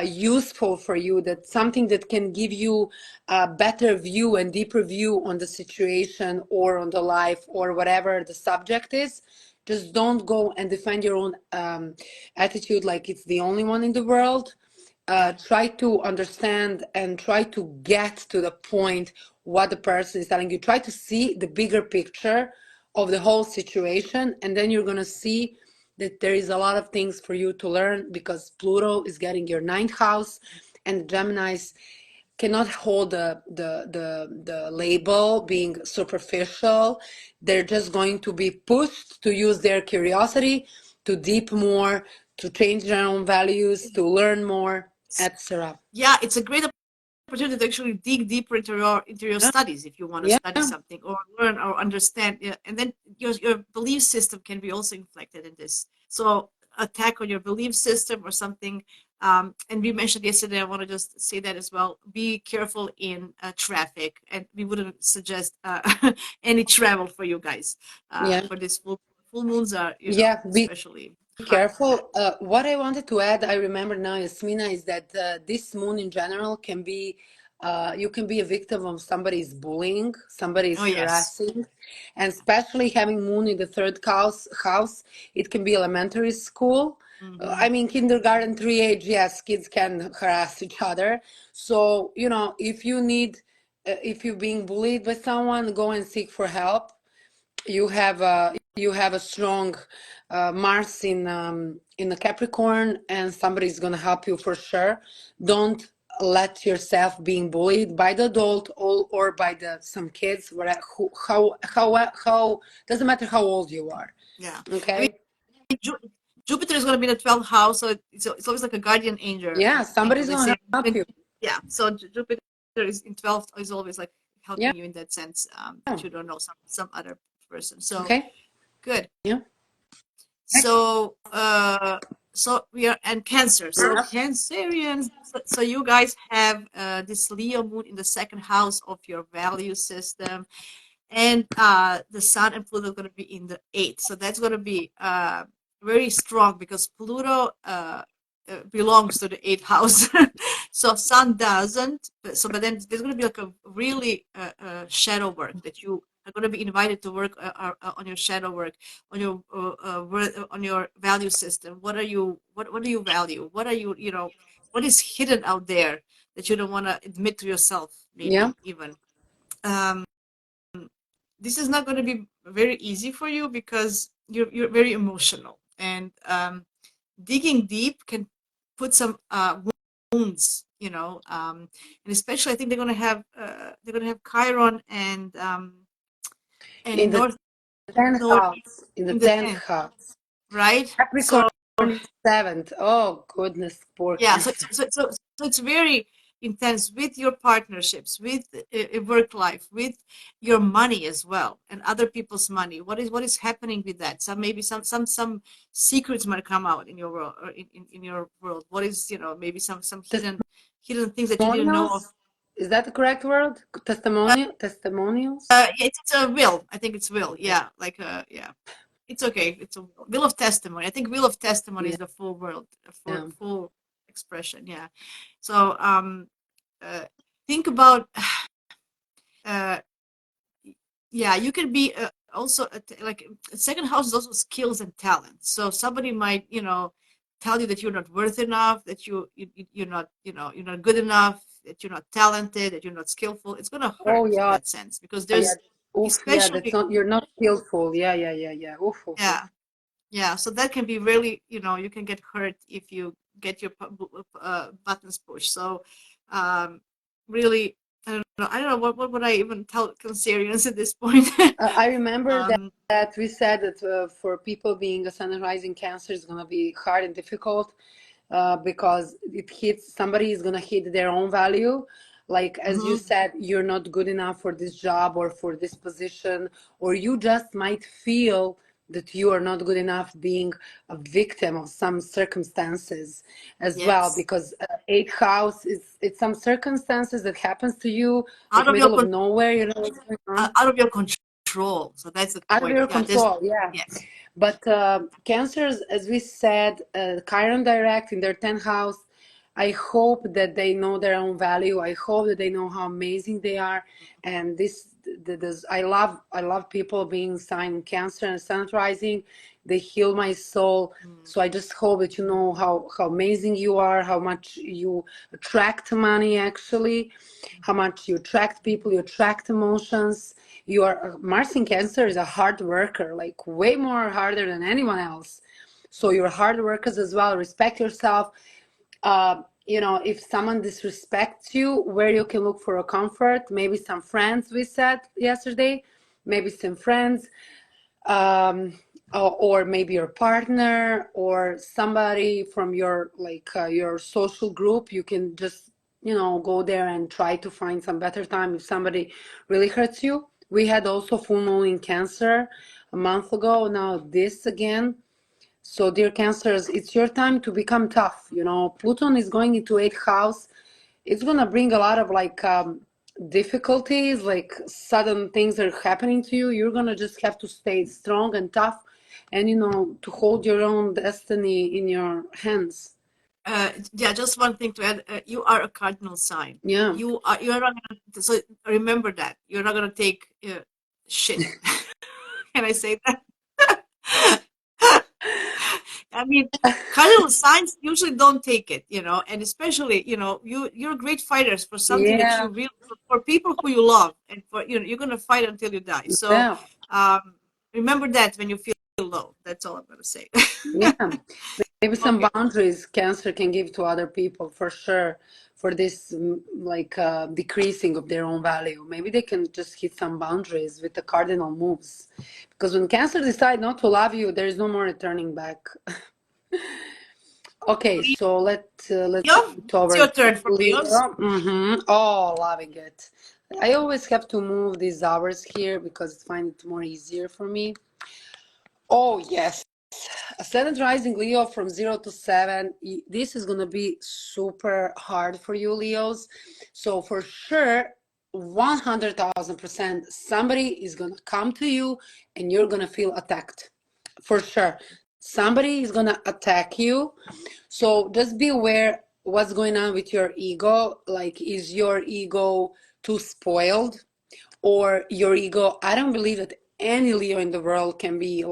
useful for you, that something that can give you a better view and deeper view on the situation or on the life or whatever the subject is. Just don't go and defend your own attitude like it's the only one in the world. Yeah. Try to understand and try to get to the point what the person is telling you. Try to see the bigger picture of the whole situation, and then you're going to see that there is a lot of things for you to learn, because Pluto is getting your ninth house, and Geminis cannot hold the label being superficial. They're just going to be pushed to use their curiosity to deep more, to change their own values, to learn more, etc. Yeah, it's a great opportunity to actually dig deeper into your Yeah, studies if you want to yeah, study something or learn or understand. Yeah, and then your belief system can be also inflected in this. So attack on your belief system or something. And we mentioned yesterday, I want to just say that as well. Be careful in traffic, and we wouldn't suggest any travel for you guys yeah, for this full moons are, yeah. Be especially high. careful. What I wanted to add, I remember now, Yasmina, is that this moon in general can be, you can be a victim of somebody's bullying, somebody's Oh yes. harassing, and especially having moon in the third house, it can be elementary school. Hmm. I mean, kindergarten, 3 age, yes, kids can harass each other. So, you know, if you need, if you're being bullied by someone, go and seek for help. You have a strong Mars in the Capricorn, and somebody's gonna help you for sure. Don't let yourself being bullied by the adult or by the some kids. Who, how doesn't matter how old you are. Yeah. I mean, Okay. Ju- Jupiter is going to be in the 12th house, so it's always like a guardian angel. Yeah, Angel, somebody's they gonna say, help you. yeah. So Jupiter is in 12th is always like Yeah. helping you in that sense that you don't know some other person. So Okay. good. Yeah. So so we are and Cancer. So Cancerians. So you guys have this Leo moon in the second house of your value system, and the Sun and Pluto are going to be in the eighth. So that's going to be very strong because Pluto belongs to the eighth house. So Sun doesn't. So, but then there's going to be like a really shadow work that you are going to be invited to work on your shadow work, on your value system. What are you? What do you value? What are you? What is hidden out there that you don't want to admit to yourself? Yeah. Maybe even. Um, this is not going to be very easy for you because you're very emotional, and digging deep can put some wounds, and especially I think they're going to have Chiron In and the North tenth Node house. In the in the tenth 10th, house. right? Capricorn So is seventh. Oh goodness, poor yeah, Cancer. so it's very intense with your partnerships, with work life, with your money as well, and other people's money. What is happening with that? Maybe some secrets might come out in your world, or in your world. What is, maybe some hidden things that you didn't know of. Testimonials? Is that the correct word? Testimonials? It's a will. I think it's will. Yeah, like yeah. It's okay. It's a will of testimony. I think will of testimony Yeah, is the full world, for yeah. full expression. Yeah. So uh, think about uh, yeah, you can be also like second house is also skills and talent. So somebody might, tell you that you're not worth enough, that you're not, you're not good enough, that you're not talented, that you're not skillful. It's gonna Oh, hurt in yeah. that sense, because Yeah. there's, Oof, yeah, that's especially, not, you're not skillful. Yeah, yeah, yeah, yeah. Oof, oof, oof. yeah. Yeah, so that can be really, you can get hurt if you get your buttons pushed. So, really, I don't know what would I even tell Cancerians at this point. I remember that, um, that we said that for people being a sun and rising Cancer is going to be hard and difficult because it hits, somebody is going to hit their own value. Like, as you mhm, said, you're not good enough for this job or for this position, or you just might feel that you are not good enough, being a victim of some circumstances as well, yes, because eighth house is, it's some circumstances that happens to you out like of your middle of nowhere, you know what's going on, out of your control. So that's the out of point. your Yeah, there's control. Yeah. yes. But cancers, as we said, Chiron direct in their 10th house, I hope that they know their own value. I hope that they know how amazing they are. And this I love people being sign Cancer and Sun rising. They heal my soul. Mm, So I just hope that you know how amazing you are, how much you attract money actually, how much you attract people, you attract emotions. You are Mars in Cancer is a hard worker, like way more harder than anyone else. So you're hard workers as well. Respect yourself. If someone disrespects you, where you can look for a comfort, maybe some friends, we said yesterday, maybe some friends, or maybe your partner or somebody from your your social group. You can just go there and try to find some better time if somebody really hurts you. We had also full moon in Cancer a month ago, now this again. So, dear Cancers, it's your time to become tough. Pluto is going into eighth house. It's gonna bring a lot of difficulties, like sudden things are happening to you. You're gonna just have to stay strong and tough, and to hold your own destiny in your hands. yeah, just one thing to add. You are a cardinal sign. Yeah, You're not gonna, so remember that. You're not gonna take shit. Can I say that? I mean, cardinal signs usually don't take it, and especially, you're great fighters for something that yeah, you really, for people who you love, and for, you're gonna fight until you die. So, yeah, um, remember that when you feel low. That's all I'm gonna say. yeah. Maybe some Okay. boundaries Cancer can give to other people for sure, for this decreasing of their own value. Maybe they can just hit some boundaries with the cardinal moves, because when Cancer decide not to love you, there is no more returning back. Okay, so let's Leo, move it's your towards turn for Leo. Leos. Oh, loving it. I always have to move these hours here because I find it more easier for me. Oh, yes. Ascendant rising Leo from 0 to 7. This is going to be super hard for you, Leos. So, for sure, 100,000%, somebody is going to come to you and you're going to feel attacked. For sure. Somebody is going to attack you. So, just be aware what's going on with your ego. Like, is your ego too spoiled? Or your ego? I don't believe that any Leo in the world can be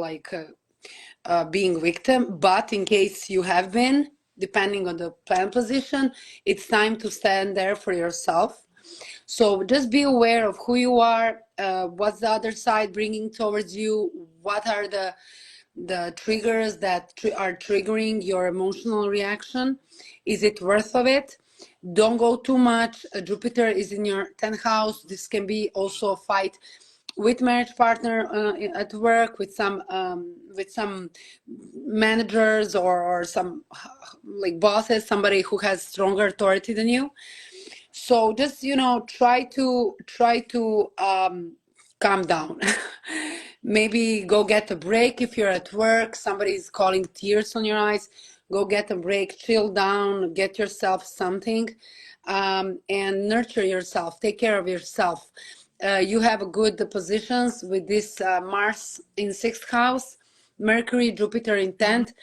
being victim, but in case you have been, depending on the plan position, it's time to stand there for yourself. So just be aware of who you are, what's the other side bringing towards you, what are the triggers that are triggering your emotional reaction. Is it worth of it? Don't go too much. Jupiter is in your 10th house. This can be also a fight with marriage partner, at work, with some managers or some like bosses, somebody who has stronger authority than you. So just, try to calm down. Maybe go get a break if you're at work, somebody's calling tears on your eyes. Go get a break, chill down, get yourself something, and nurture yourself. Take care of yourself. You have a good positions with this Mars in sixth house, Mercury, Jupiter in Mhm. 10th.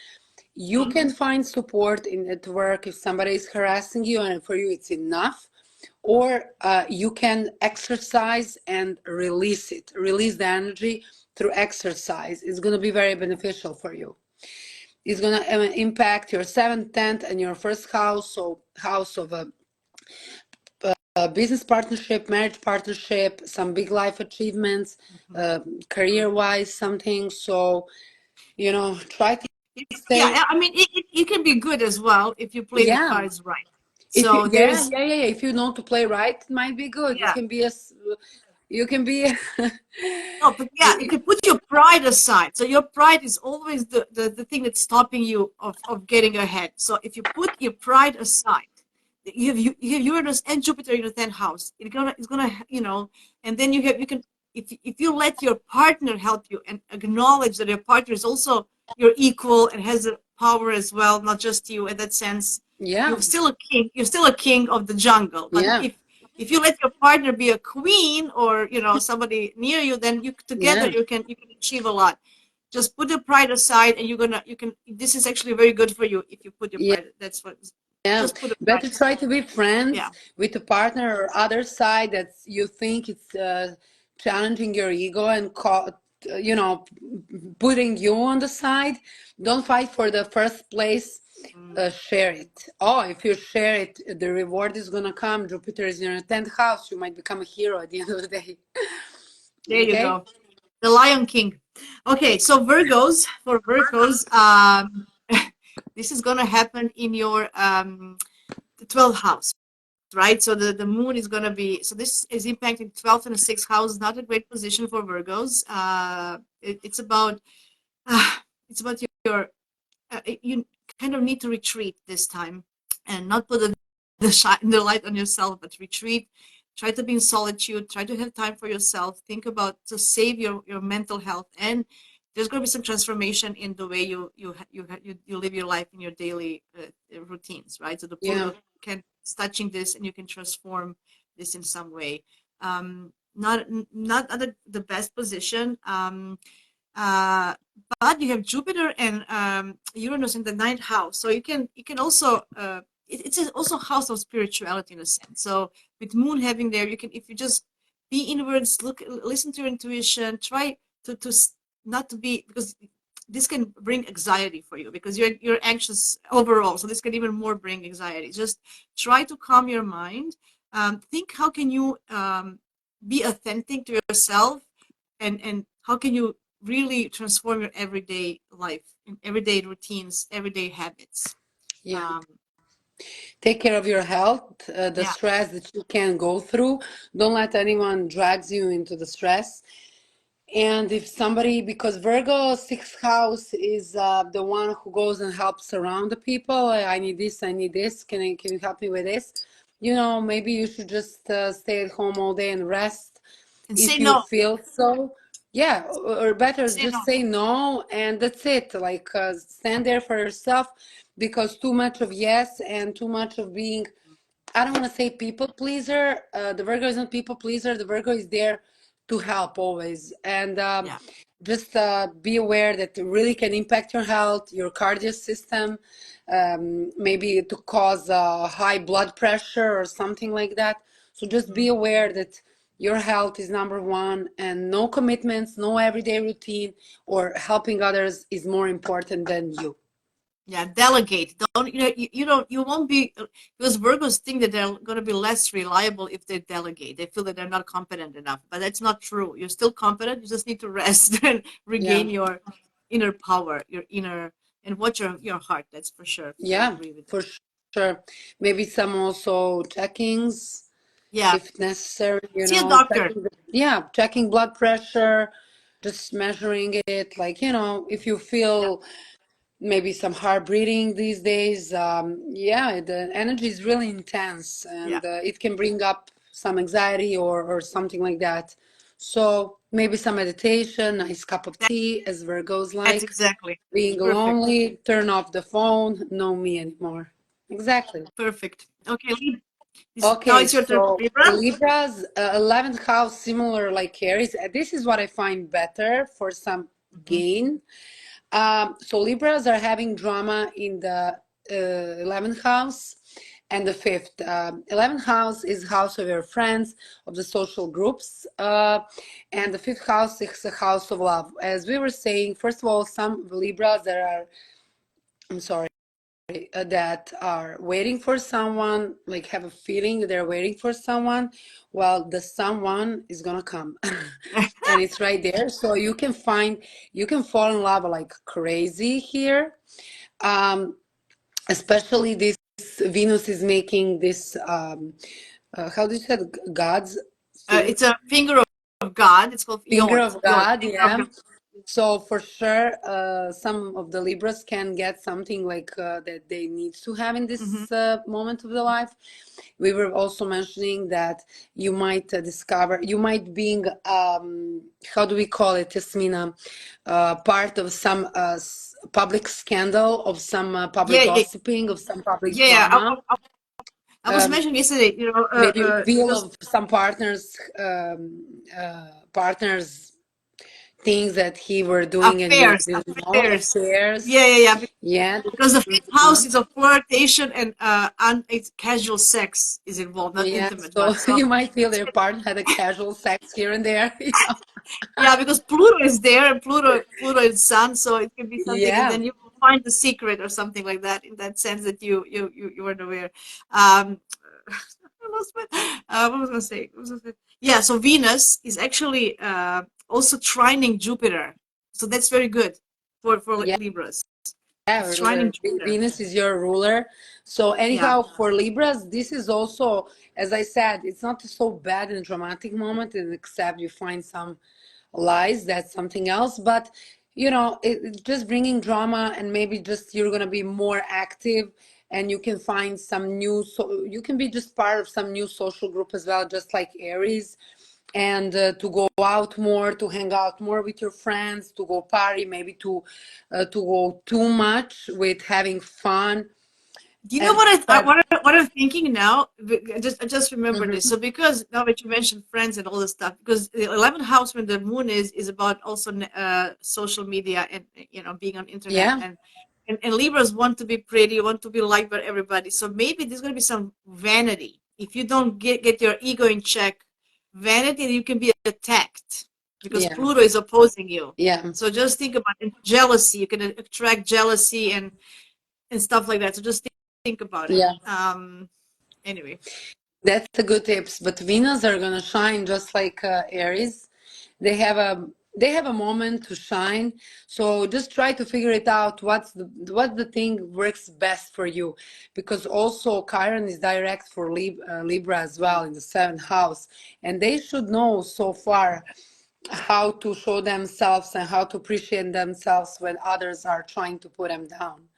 You can find support in at work if somebody is harassing you, and for you it's enough. Or you can exercise and release it, release the energy through exercise. It's going to be very beneficial for you. It's going to impact your seventh, 10th, and your first house, so house of a business partnership, marriage partnership, some big life achievements, Mhm. career wise, something. So, try to stay. Yeah, I mean, it can be good as well if you play the Yeah. cards right. If you, So yeah, there's, yeah, yeah, yeah. If you know to play right, it might be good. You yeah. can be you can be, No, but yeah, you you- can put your pride aside. So your pride is always the thing that's stopping you of getting ahead. So if you put your pride aside, you have Uranus and Jupiter in the 10th house. It's gonna and then you can, if you let your partner help you and acknowledge that your partner is also your equal and has the power as well, not just you in that sense, yeah, you're still a king. You're still a king of the jungle. But yeah, if you let your partner be a queen, or somebody near you, then you together yeah, you can achieve a lot. Just put your pride aside, and you can, this is actually very good for you if you put your yeah. pride. That's what, Yeah, just put the pride better aside. try to be friends Yeah, with a partner or other side that you think it's challenging your ego and you know, putting you on the side. Don't fight for the first place. mm, Share it. Oh, if you share it, the reward is gonna come. Jupiter is in your 10th house. You might become a hero at the end of the day. there you Okay? go. The Lion King. Okay, so Virgos, this is gonna happen in your the 12th house, right? So the moon is going to be, so this is impacting 12th and the 6th house, not a great position for Virgos. It's about, uh, it's about your, you kind of need to retreat this time and not put the light on yourself, but retreat. Try to be in solitude. Try to have time for yourself. Think about to save your mental health, and there's going to be some transformation in the way you live your life in your daily routines, right? So the Yeah. Pluto can touching this, and you can transform this in some way. Not at the best position. Uh, but you have Jupiter and Uranus in the ninth house, so you can also it's also house of spirituality in a sense. So with Moon having there, you can, if you just be inwards, listen to your intuition, try to not to be, because this can bring anxiety for you because you're anxious overall. So this can even more bring anxiety. Just try to calm your mind. Think how can you be authentic to yourself, and how can you really transform your everyday life, everyday routines, everyday habits. Yeah. Um, Take care of your health, the yeah. stress that you can go through. Don't let anyone drags you into the stress. And if somebody, because Virgo sixth house is the one who goes and helps around the people. I need this, I need this. Can you help me with this? Maybe you should just stay at home all day and rest And say if you no. feel so. Yeah, or better Say just no. say no, and that's it. Like stand there for yourself, because too much of yes and too much of being, I don't want to say people pleaser. The Virgo isn't people pleaser. The Virgo is there to help always. And Yeah. just be aware that it really can impact your health, your cardio system, maybe to cause high blood pressure or something like that. So just be Mhm. aware that your health is number one, and no commitments, no everyday routine or helping others is more important than you. Yeah, delegate. Don't you don't you won't be, because Virgos think that they're going to be less reliable if they delegate. They feel that they're not competent enough, but that's not true. You're still competent. You just need to rest and Yeah. regain your inner power, your inner, and watch your heart. That's for sure. I Yeah, agree with that. for sure. Maybe some also checkings Yeah, if necessary, see a doctor. yeah, checking blood pressure, just measuring it. Like, if you Yeah. feel maybe some hard breathing these days. Yeah, the energy is really intense, Yeah, and it can bring up some anxiety or something like that. So maybe some meditation, nice cup of that, tea, as Virgos that's like. exactly Being perfect. lonely, turn off the phone, no me anymore. Exactly. Perfect. Okay, now Okay, it's your turn for so Libra. Libras, 11th house, similar like Aries. This is what I find better for some Mhm. gain. So Libras are having drama in the 11th house and the 5th. 11th house is house of your friends, of the social groups. And the 5th house is a house of love. As we were saying, first of all, some Libras that are, I'm sorry, that are waiting for someone, like have a feeling that they're waiting for someone. Well, the someone is gonna come. And it's right there. So you can fall in love like crazy here. Um, Especially this Venus is making this, how do you say it? God's finger, It's a finger of God. It's called finger Yod. of Yod, God, finger of yeah. God. So for sure, some of the Libras can get something like that they need to have in Hmm. this moment of the life. We were also mentioning that you might discover, you might being, how do we call it, Jasmina, part of some public scandal, of some public Yeah, yeah, gossiping, of some public yeah, yeah. drama. I was Um, mentioning yesterday, Maybe reveal because of some partners things that he were doing and you affairs, didn't know, affairs. Yeah, affairs. yeah, yeah. Yeah, Because the this fifth is house one. is a flirtation and it's casual sex is involved, not Yeah, intimate so one. So you might feel their partner had a casual sex here and there. Yeah. yeah, because Pluto is there and Pluto is Sun, so it could be something, and Yeah. then you will find the secret or something like that. In that sense, that you weren't aware. I lost what was I gonna say? What was I gonna say? Yeah, so Venus is actually also trining Jupiter, so that's very good for Yeah. Libras. Yeah, It's trining Jupiter. Venus is your ruler. So Yeah. anyhow, for Libras, this is also, as I said, it's not so bad in a dramatic moment, and except you find some lies, that's something else. But it's just bringing drama, and maybe just you're gonna be more active, and you can find some new. So you can be just part of some new social group as well, just like Aries, and to go out more, to hang out more with your friends, to go party, maybe to go too much with having fun. Do you know And what that, what I'm thinking now? I just remember this. mhm, So because now that you mentioned friends and all this stuff, because the 11th house when the moon is about also social media and being on internet yeah, and Libras want to be pretty, want to be liked by everybody. So maybe there's going to be some vanity. If you don't get your ego in check, vanity, you can be attacked because yeah, Pluto is opposing you. yeah, So just think about it. Jealousy. You can attract jealousy and stuff like that. So just think about it. yeah. Anyway, That's a good tips. But Venus are gonna shine just like Aries. They have a they have a moment to shine. So just try to figure it out. What the thing works best for you, because also Chiron is direct for Libra as well in the seventh house, and they should know so far how to show themselves and how to appreciate themselves when others are trying to put them down.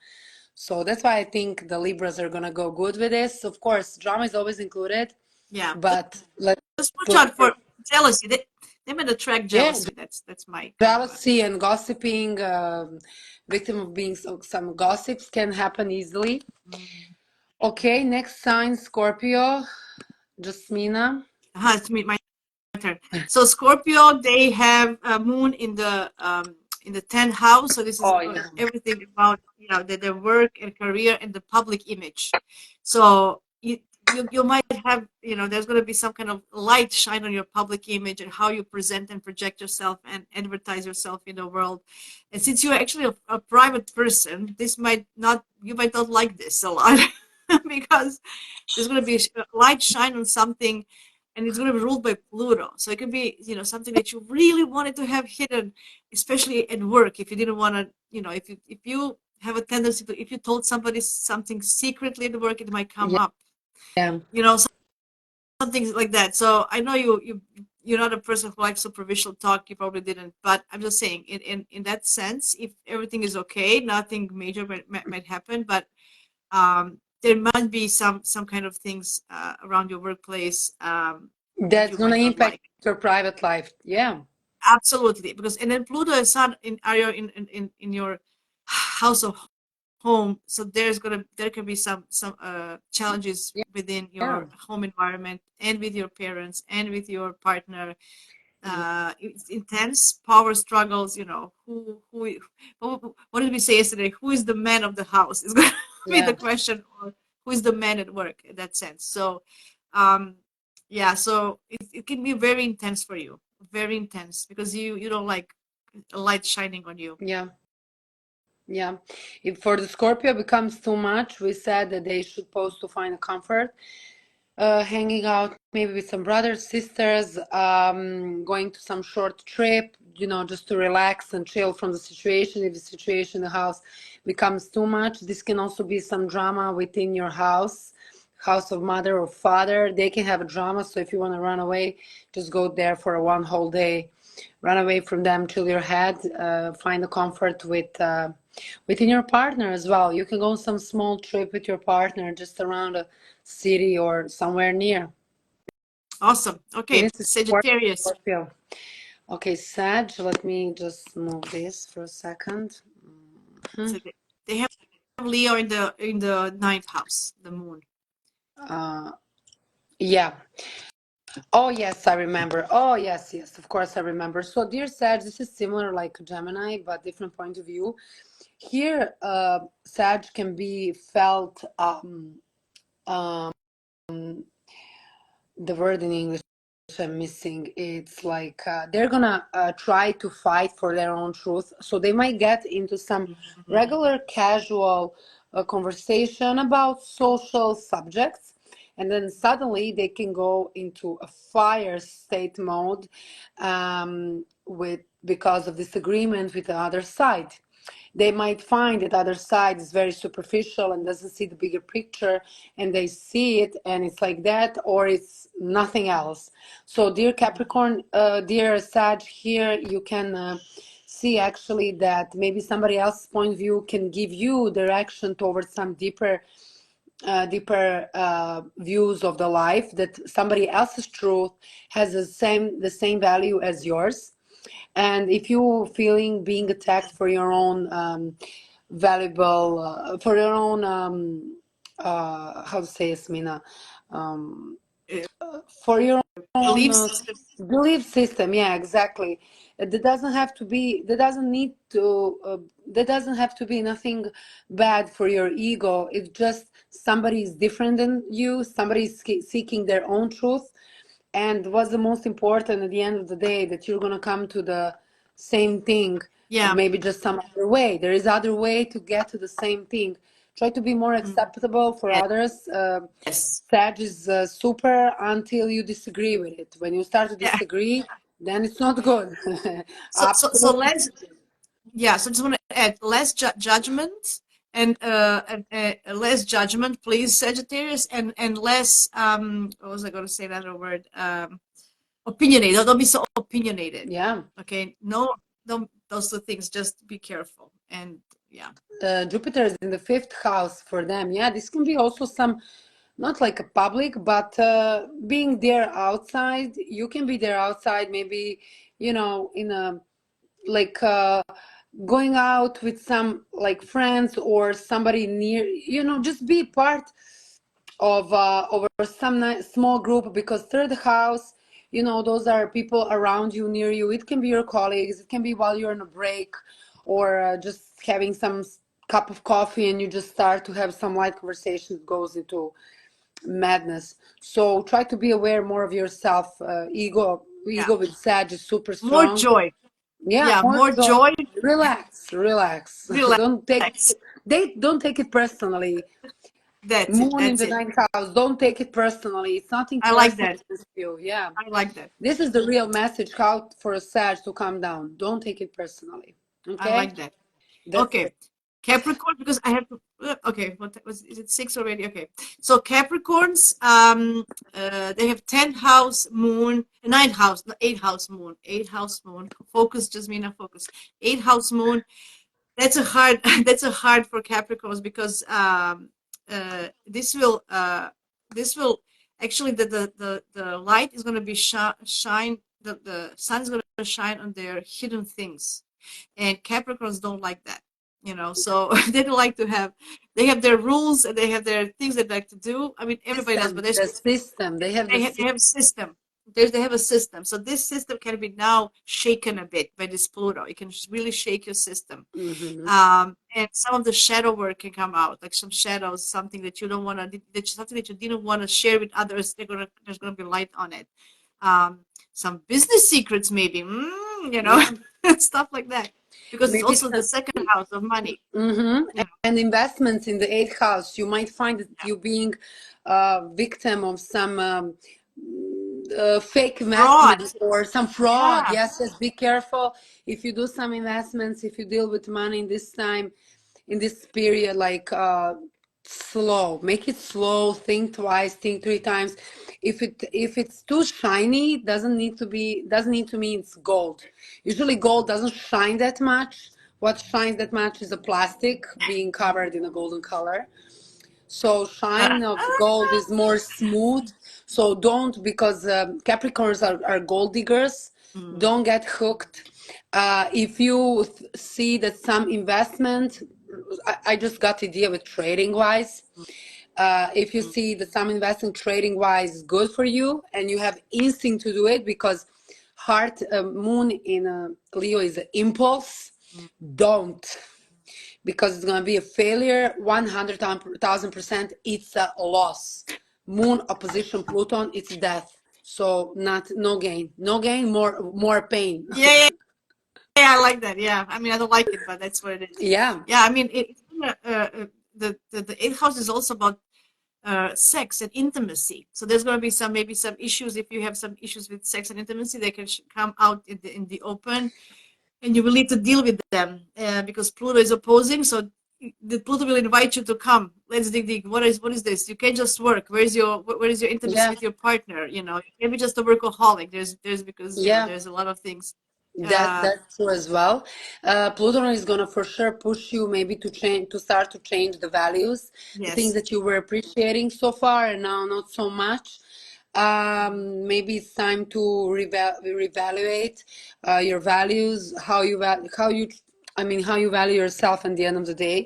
So that's why I think the Libras are gonna go good with this. Of course, drama is always included, yeah. but let's Just watch put out for jealousy. They might attract yeah, jealousy. That's my kind of jealousy and gossiping. Victim of being some gossips can happen easily. mm, Okay, next sign Scorpio, Jasmina. it's me, my turn. So Scorpio, they have a moon in the 10th house. So this is Oh yeah, everything about their work and career and the public image. So you might have there's going to be some kind of light shine on your public image and how you present and project yourself and advertise yourself in the world. And since you're actually a private person, this might not you might not like this a lot because there's going to be a light shine on something and it's going to be ruled by Pluto. So it could be, something that you really wanted to have hidden, especially at work. If you didn't want to, if you have a tendency to, if you told somebody something secretly at work, it might come yeah, up. yeah, You know, some things like that. So I know you're not a person who likes superficial talk. You probably didn't, but I'm just saying, in that sense, if everything is okay, nothing major might happen, but there might be some kind of things around your workplace that That's you gonna might not impact like. your private life. Yeah. Absolutely, because and then Pluto is not in area in your house of home, so there can be some challenges within Yeah. your home environment and with your parents and with your partner. Yeah. It's intense power struggles. You know, what did we say yesterday? Who is the man of the house is going to be Yeah. the question, or who is the man at work in that sense. So um yeah, so it can be very intense for you, very intense, because you don't like a light shining on you. Yeah. Yeah. If for the Scorpio becomes too much, we said that they should pose to find a comfort, hanging out maybe with some brothers, sisters, going to some short trip, just to relax and chill from the situation. If the situation in the house becomes too much, this can also be some drama within your house of mother or father. They can have a drama. So if you want to run away, just go there for a one whole day, run away from them, chill your head, find the comfort within your partner as well. You can go on some small trip with your partner just around a city or somewhere near. Awesome. Okay, This is Sagittarius. Scorpio. Okay, Sag, let me just move this for a second. So they have Leo in the ninth house, the moon. Uh, yeah. Oh, yes, I remember. Oh, yes, yes, of course I remember. So, dear Sag, this is similar like Gemini, but different point of view. Here, Sag can be felt, um, the word in English I'm missing. It's like they're gonna try to fight for their own truth. So they might get into some regular, casual conversation about social subjects, and then suddenly they can go into a fire state mode with because of disagreement with the other side. They might find that other side is very superficial and doesn't see the bigger picture, and they see it and it's like that, or it's nothing else. So dear Capricorn, dear Sag, here you can see actually that maybe somebody else's point of view can give you direction towards some deeper views of the life, that somebody else's truth has the same value as yours. And if you feeling being attacked for your own valuable, for your own, how to say, Yasmina, um, for your own Belief system. belief system, yeah, exactly. That doesn't have to be, that doesn't need to, that doesn't have to be nothing bad for your ego. It's just somebody is different than you, somebody is seeking their own truth. And what's the most important at the end of the day, that you're going to come to the same thing, Yeah. maybe just some other way. There is other way to get to the same thing. Try to be more acceptable for others. Yes. Sag is super until you disagree with it. When you start to Yeah. disagree, then it's not good. So Absolutely. less. Yeah. So I just want to add less judgment and less judgment, please, Sagittarius, and less what was I going to say that other word? Opinionated. Don't be so opinionated. Yeah. Okay. No, don't those two things. Just be careful. And yeah. Jupiter is in the fifth house for them. Yeah, this can be also some, not like a public, but being there outside. You can be there outside, maybe, in a, like, going out with some like friends or somebody near, just be part of some small group, because third house, those are people around you, near you. It can be your colleagues, it can be while you're on a break, or just having some cup of coffee and you just start to have some light conversation that goes into madness. So try to be aware more of yourself. Yeah. Ego with Sag is super More strong. joy. Yeah, Yeah. more More joy. joy. Relax. Relax. Don't take it personally. That's it. Moon in That's the it. ninth house. Don't take it personally. It's nothing I like personal that. with you. Yeah. I like that. This is the real message, how for a Sag to calm down. Don't take it personally. I Okay? like that. That's Okay. it. Capricorn, because I have to Okay, what was is it 6 already? Okay, so Capricorns, they have 10th house moon, ninth house, no, 8th house moon, 8th house moon. Focus, Jasmina, focus. 8th house moon. That's a hard. That's a hard for Capricorns because this will actually the light is going to be shine. The sun is going to shine on their hidden things, and Capricorns don't like that. So they don't like to have. They have their rules and they have their things they like to do. I mean, everybody does, but System, the system. They have the they have a system. They have a system. So this system can be now shaken a bit by this Pluto. It can really shake your system. system. And some of the shadow work can come out, like some shadows, something that you don't want to, something that you didn't want to share with others. There's gonna be light on it. Some business secrets, maybe, Yeah, stuff like that, because it's maybe also the some. second house of money. And investments in the eighth house. You might find that you being a victim of some fake Fraud. investments or some fraud. Yeah. Yes, yes, be careful if you do some investments, if you deal with money in this time, in this period, like slow, make it slow, think twice, think three times. If it's too shiny, doesn't need to mean it's gold. Usually gold doesn't shine that much. What shines that much is a plastic being covered in a golden color. So Uh, shine of gold is more smooth. So don't, because Capricorns are gold diggers. mm, Don't get hooked. If you see that some investment, I just got idea with trading wise. If you mm, see that some investing trading wise is good for you and you have instinct to do it, because heart moon in Leo is an impulse, mm. don't, because it's going to be a failure 100,000%. It's a loss. Moon opposition Pluton, it's death. So not, no gain, no gain, more pain. Yeah, yeah, yeah, I like that. Yeah, I mean, I don't like it, but that's what it is. Yeah, Yeah, I mean, the eighth house is also about sex and intimacy. So there's going to be maybe some issues. If you have some issues with sex and intimacy, they can come out in the open, and you will need to deal with them because Pluto is opposing. So the Pluto will invite you to come. Let's dig. What is this? You can't just work. Where is your intimacy yeah, with your partner? You can't be just a workaholic. There's because yeah. there's a lot of things. Uh, That's true as well. Pluto is gonna for sure push you maybe to change, to start to change the values, the things yes. that you were appreciating so far and now not so much. Maybe it's time to reevaluate your values, I mean, how you value yourself at the end of the day.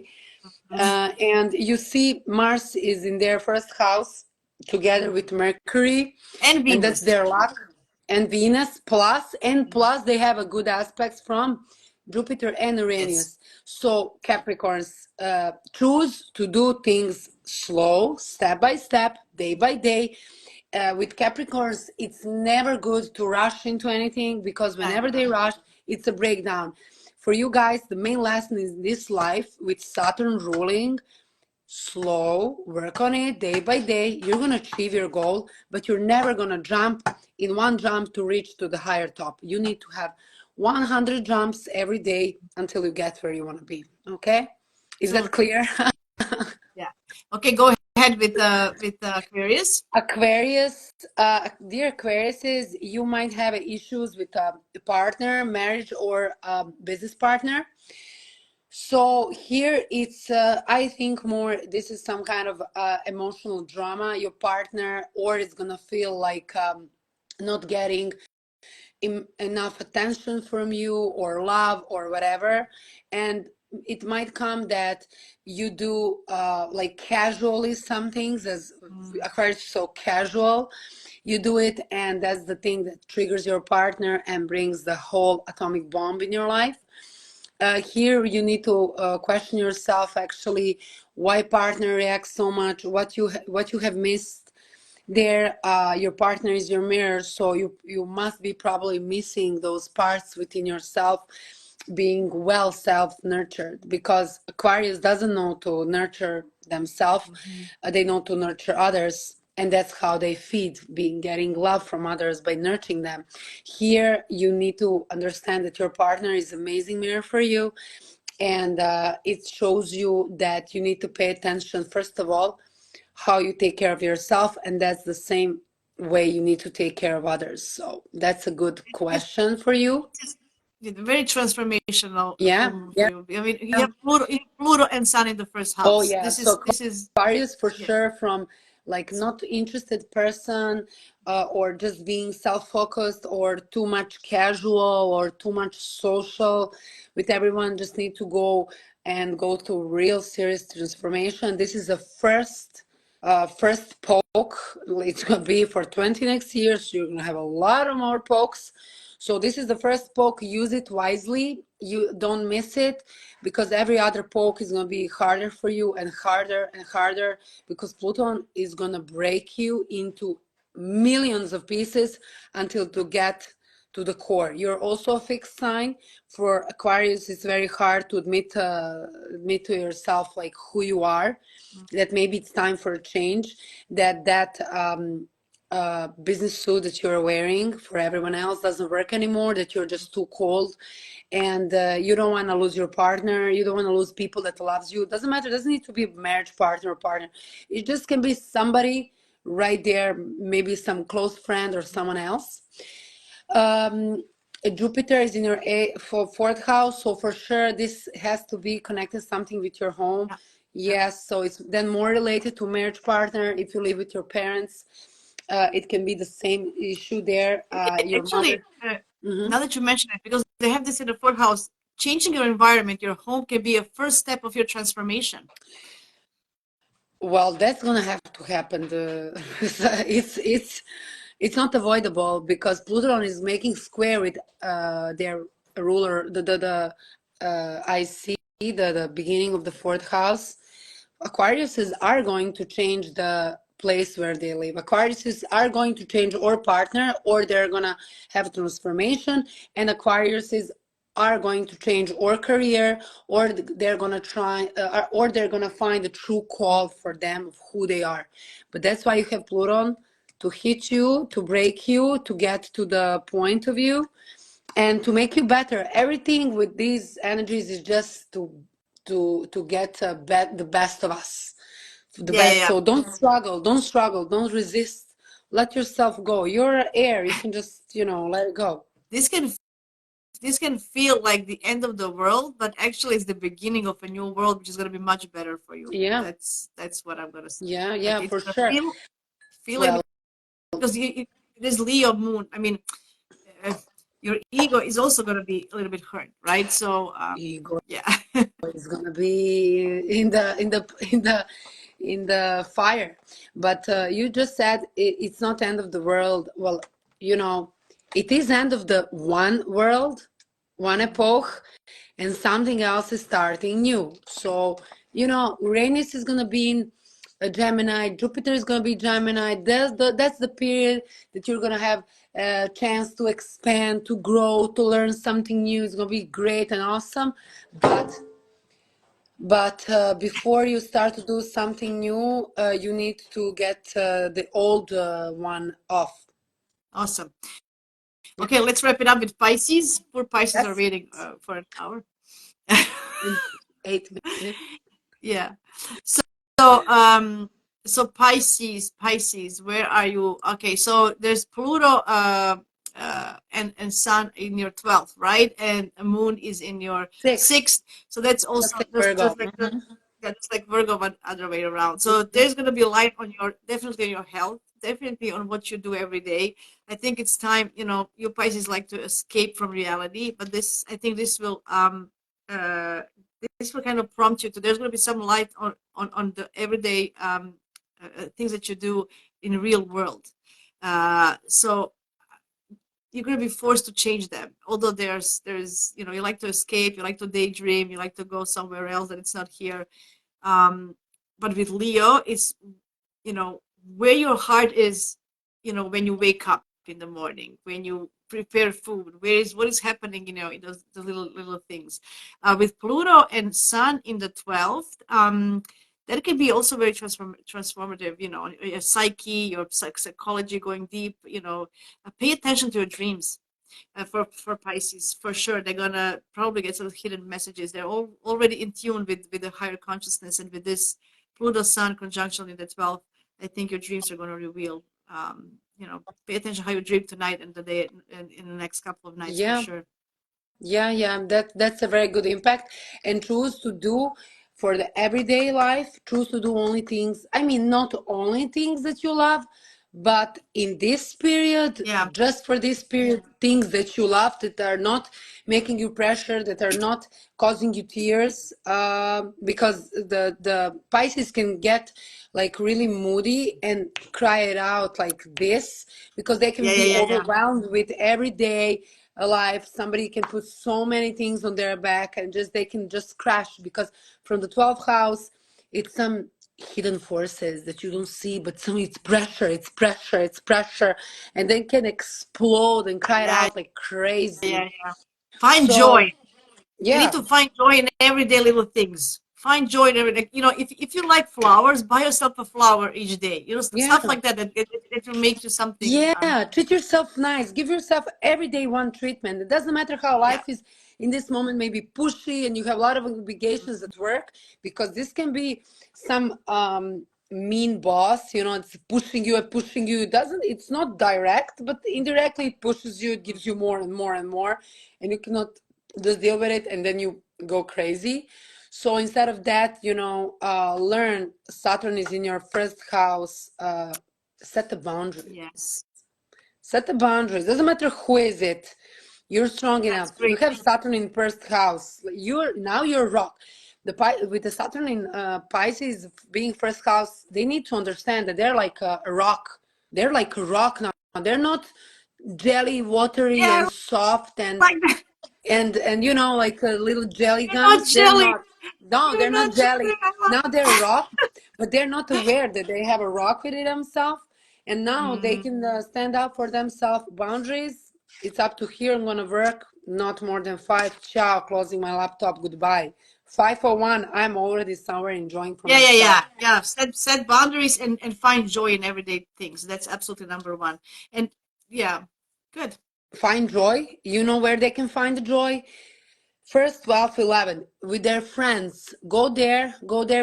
Mhm. And you see, Mars is in their first house together with Mercury, And and that's Venus. their luck. And Venus plus, and plus they have a good aspects from Jupiter and Yes. Uranus. So Capricorns, choose to do things slow, step by step, day by day. With Capricorns, it's never good to rush into anything, because I whenever they know. rush, it's a breakdown. For you guys, the main lesson is this life with Saturn ruling, slow, work on it day by day. You're going to achieve your goal, but you're never going to jump in one jump to reach to the higher top. You need to have 100 jumps every day until you get where you want to be. Okay? Is that Absolutely. clear? Yeah. Okay, go ahead with Aquarius. Aquarius, dear Aquariuses, you might have issues with a partner, marriage, or a business partner. So here it's, I think more, this is some kind of emotional drama. Your partner, or is gonna feel like not getting enough attention from you or love or whatever. And it might come that you do like casually some things, as Mm, Aquarius is so casual. You do it, and that's the thing that triggers your partner and brings the whole atomic bomb in your life. Here you need to question yourself actually, why partner reacts so much, what you have missed there. Your partner is your mirror, so you must be probably missing those parts within yourself, being well self nurtured, because Aquarius doesn't know to nurture themselves. mhm. They know to nurture others, and that's how they feed, being getting love from others by nurturing them. Here you need to understand that your partner is amazing mirror for you, and it shows you that you need to pay attention, first of all, how you take care of yourself, and that's the same way you need to take care of others. So that's a good This question for you. is very transformational Yeah, full moon for yeah. you. I mean, you have Pluto and Sun in the first Oh house. yeah. So This is Aquarius for yeah. sure, from like not interested person, or just being self-focused, or too much casual, or too much social with everyone, just need to go to real serious transformation. This is the first poke. It's gonna be for 20 next year, so you're gonna have a lot of more pokes. So this is the first poke. Use it wisely. You don't miss it, because every other poke is gonna be harder for you, and harder, because Pluto is gonna break you into millions of pieces until to get to the core. You're also a fixed sign. For Aquarius, it's very hard to admit to yourself like who you are, that maybe it's time for a change, that business suit that you're wearing for everyone else doesn't work anymore, that you're just too cold, and you don't want to lose your partner, you don't want to lose people that loves you. It doesn't matter, it doesn't need to be a marriage partner or partner. It just can be somebody right there, maybe some close friend or someone else. um, Jupiter is in your fourth house, so for sure this has to be connected something with your home. Yeah. Yeah. Yes, so it's then more related to marriage partner. If you live with your parents, it can be the same issue there. Your Actually, mother. Mhm. now that you mention it, because they have this in the fourth house, changing your environment, your home can be a first step of your transformation. Well, that's gonna have to happen. It's not avoidable, because Pluto is making square with their ruler. The I see the beginning of the fourth house. Aquariuses are going to change the place where they live. Aquariuses are going to change or partner, or they're gonna have transformation, and Aquariuses are going to change or career, or they're gonna try, or they're gonna find a true call for them of who they are. But that's why you have Pluton, to hit you, to break you, to get to the point of you, and to make you better. Everything with these energies is just to get the best of us, the Yeah, yeah, best. yeah. So don't struggle, don't resist. Let yourself go. You're air. You can just let it go. This can this can feel like the end of the world, but actually it's the beginning of a new world, which is going to be much better for you. Yeah, That's what I'm going to say. yeah, Like yeah, it's for going to sure. feel like, Well, because this Leo moon. I mean, uh, your ego is also going to be a little bit hurt, right? So ego yeah. is gonna be in the fire. But you just said it's not end of the world. Well, you know, it is end of the one world, one epoch, and something else is starting new. So, Uranus is gonna be in a Gemini, Jupiter is gonna be Gemini. That's the period that you're gonna have a chance to expand, to grow, to learn something new. It's gonna be great and awesome. But before you start to do something new, you need to get the old one off. Awesome. Okay, let's wrap it up with Pisces. Poor Pisces are Yes, waiting for an hour. in 8 minutes. Yeah. So Pisces, where are you? Okay, so there's Pluto and Sun in your 12th, right? And Moon is in your Six, 6th. So that's just also like just Virgo. like that's like Virgo, but other way around. So there's gonna be light on your definitely on your health, definitely on what you do every day. I think it's time, you Pisces like to escape from reality, but I think uh this will kind of prompt you to, there's going to be some light on the everyday things that you do in the real world. So you're going to be forced to change them, although there's you like to escape, you like to daydream, you like to go somewhere else that it's not here. um, but with Leo, it's you know where your heart is, when you wake up in the morning, when you prepare food, what is happening, in those the little things. With Pluto and Sun in the 12th, that can be also very transformative, your psyche, your psychology going deep. Pay attention to your dreams. for Pisces, for sure. They're gonna probably get some hidden messages. They're already in tune with the higher consciousness, and with this Pluto Sun conjunction in the 12th, I think your dreams are going to reveal. Pay attention how you dream tonight and the day and in the next couple of nights for Yeah. sure. Yeah, that's a very good impact. And choose to do for the everyday life, choose to do only things, I mean, not only things that you love, but in this period, Yeah, just for this period, things that you love that are not making you pressure, that are not causing you tears, because the Pisces can get like really moody and cry it out like this because they can be yeah. overwhelmed with everyday life. Somebody can put so many things on their back and just they can just crash because from the 12th house it's some hidden forces that you don't see, but some it's pressure, and then can explode and cry it Yeah, out like crazy. yeah. Find So joy. You need yeah, to find joy in everyday little things. Find joy in everything. If you like flowers, buy yourself a flower each day. yeah. Stuff like that that will make you something. Yeah, treat yourself nice. Give yourself every day one treatment. It doesn't matter how Yeah. life is in this moment, maybe pushy and you have a lot of obligations at work, because this can be some mean boss, it's pushing you and pushing you. It doesn't, it's not direct, but indirectly it pushes you, it gives you more and more and more, and you cannot just deal with it, and then you go crazy. So instead of that, learn. Saturn is in your first house. Set the boundaries. Yes. Set the boundaries. Doesn't matter who is it. You're strong That's enough. You great. have Saturn in first house. You're rock. With the Saturn in Pisces being first house, they need to understand that they're like a rock. They're like a rock now. They're not jelly, watery, Yeah, and soft, and like that. like little jelly You're not gums. They're jelly. not. No, You're they're not not jelly. jelly. I love Now they're rock, but they're not aware that they have a rock within themselves, and now they Mm, can stand up for themselves. Boundaries. It's up to here. I'm gonna work. Not more than 5. Ciao. Closing my laptop. Goodbye. 5:01. I'm already somewhere enjoying for myself. yeah. Set boundaries and find joy in everyday things. That's absolutely number one. And yeah, good. Find joy. You know where they can find the joy? First 12, 11 with their friends. Go there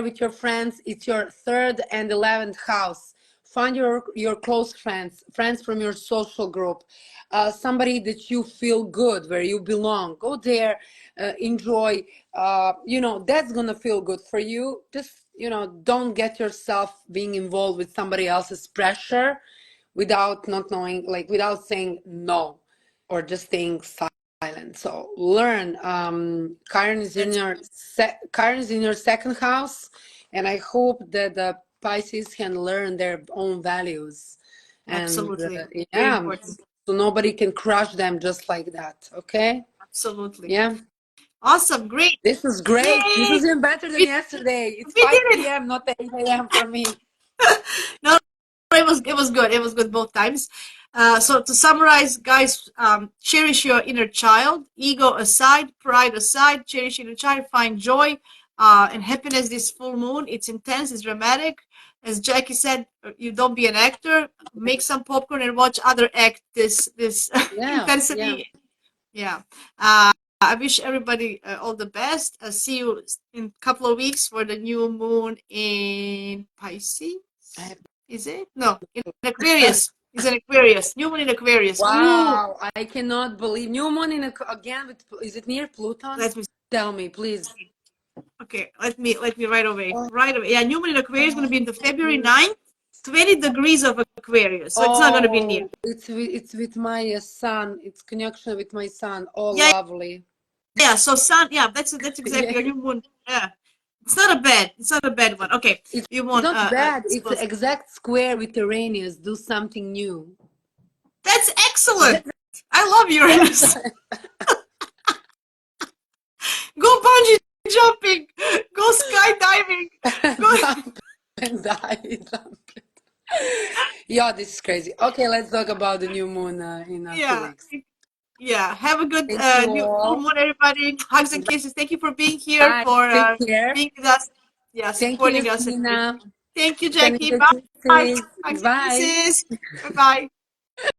with your friends. It's your third and 11th house. Find your close friends from your social group, somebody that you feel good, where you belong. Go there, enjoy. That's gonna feel good for you. Just don't get yourself being involved with somebody else's pressure without not knowing, like without saying no, or just staying silent. So learn. Chiron is in That's your Chiron is in your second house, and I hope that the Pisces can learn their own values, and absolutely very yeah, important. so nobody can crush them just like that. Okay? Absolutely. Yeah. Awesome. Great. This is great. This Yay. is even better than We, yesterday. It's we did 5 it. p.m., not 8 a.m. for me. No, it was good. It was good both times. So to summarize, guys, cherish your inner child, ego aside, pride aside, cherish your inner child, find joy and happiness this full moon. It's intense, it's dramatic. As Jackie said, you don't be an actor. Make some popcorn and watch other act this Yeah, yeah. intensity. Yeah. I wish everybody all the best. See you in a couple of weeks for the new moon in Pisces. I have Is it? No, in Aquarius. It's an Aquarius. New moon in Aquarius. Ooh. Wow, I cannot believe new moon again with, is it near Pluton? Let me Tell me, please. see. Okay, let me right away. Right away. Yeah, new moon in Aquarius is going to be in the February 9th, 20 degrees of Aquarius. So it's not going to be near. Oh, it's with my son. It's connection with my son. Oh, Yeah, lovely. yeah. So sun, yeah, that's exactly your Yeah, new moon. Yeah. It's not a bad one. Okay. You it's want not bad. it's It's close. exact square with Uranus. Do something new. That's excellent. That's I love Uranus. excellent. Go bungee jumping. Go skydiving. Go. Jump and die. Jump. Yeah, this is crazy. Okay, let's talk about the new moon in 2 Yeah. weeks. Yeah. Have a good Thank you new full all. moon, everybody. Hugs and kisses. Thank you for being here, Bye. for Take care. being with us. Yeah, Thank you, supporting us and Jasmina. everything. Thank you, Sending Jackie. the Bye. kisses. Hugs and Bye. kisses. Bye bye.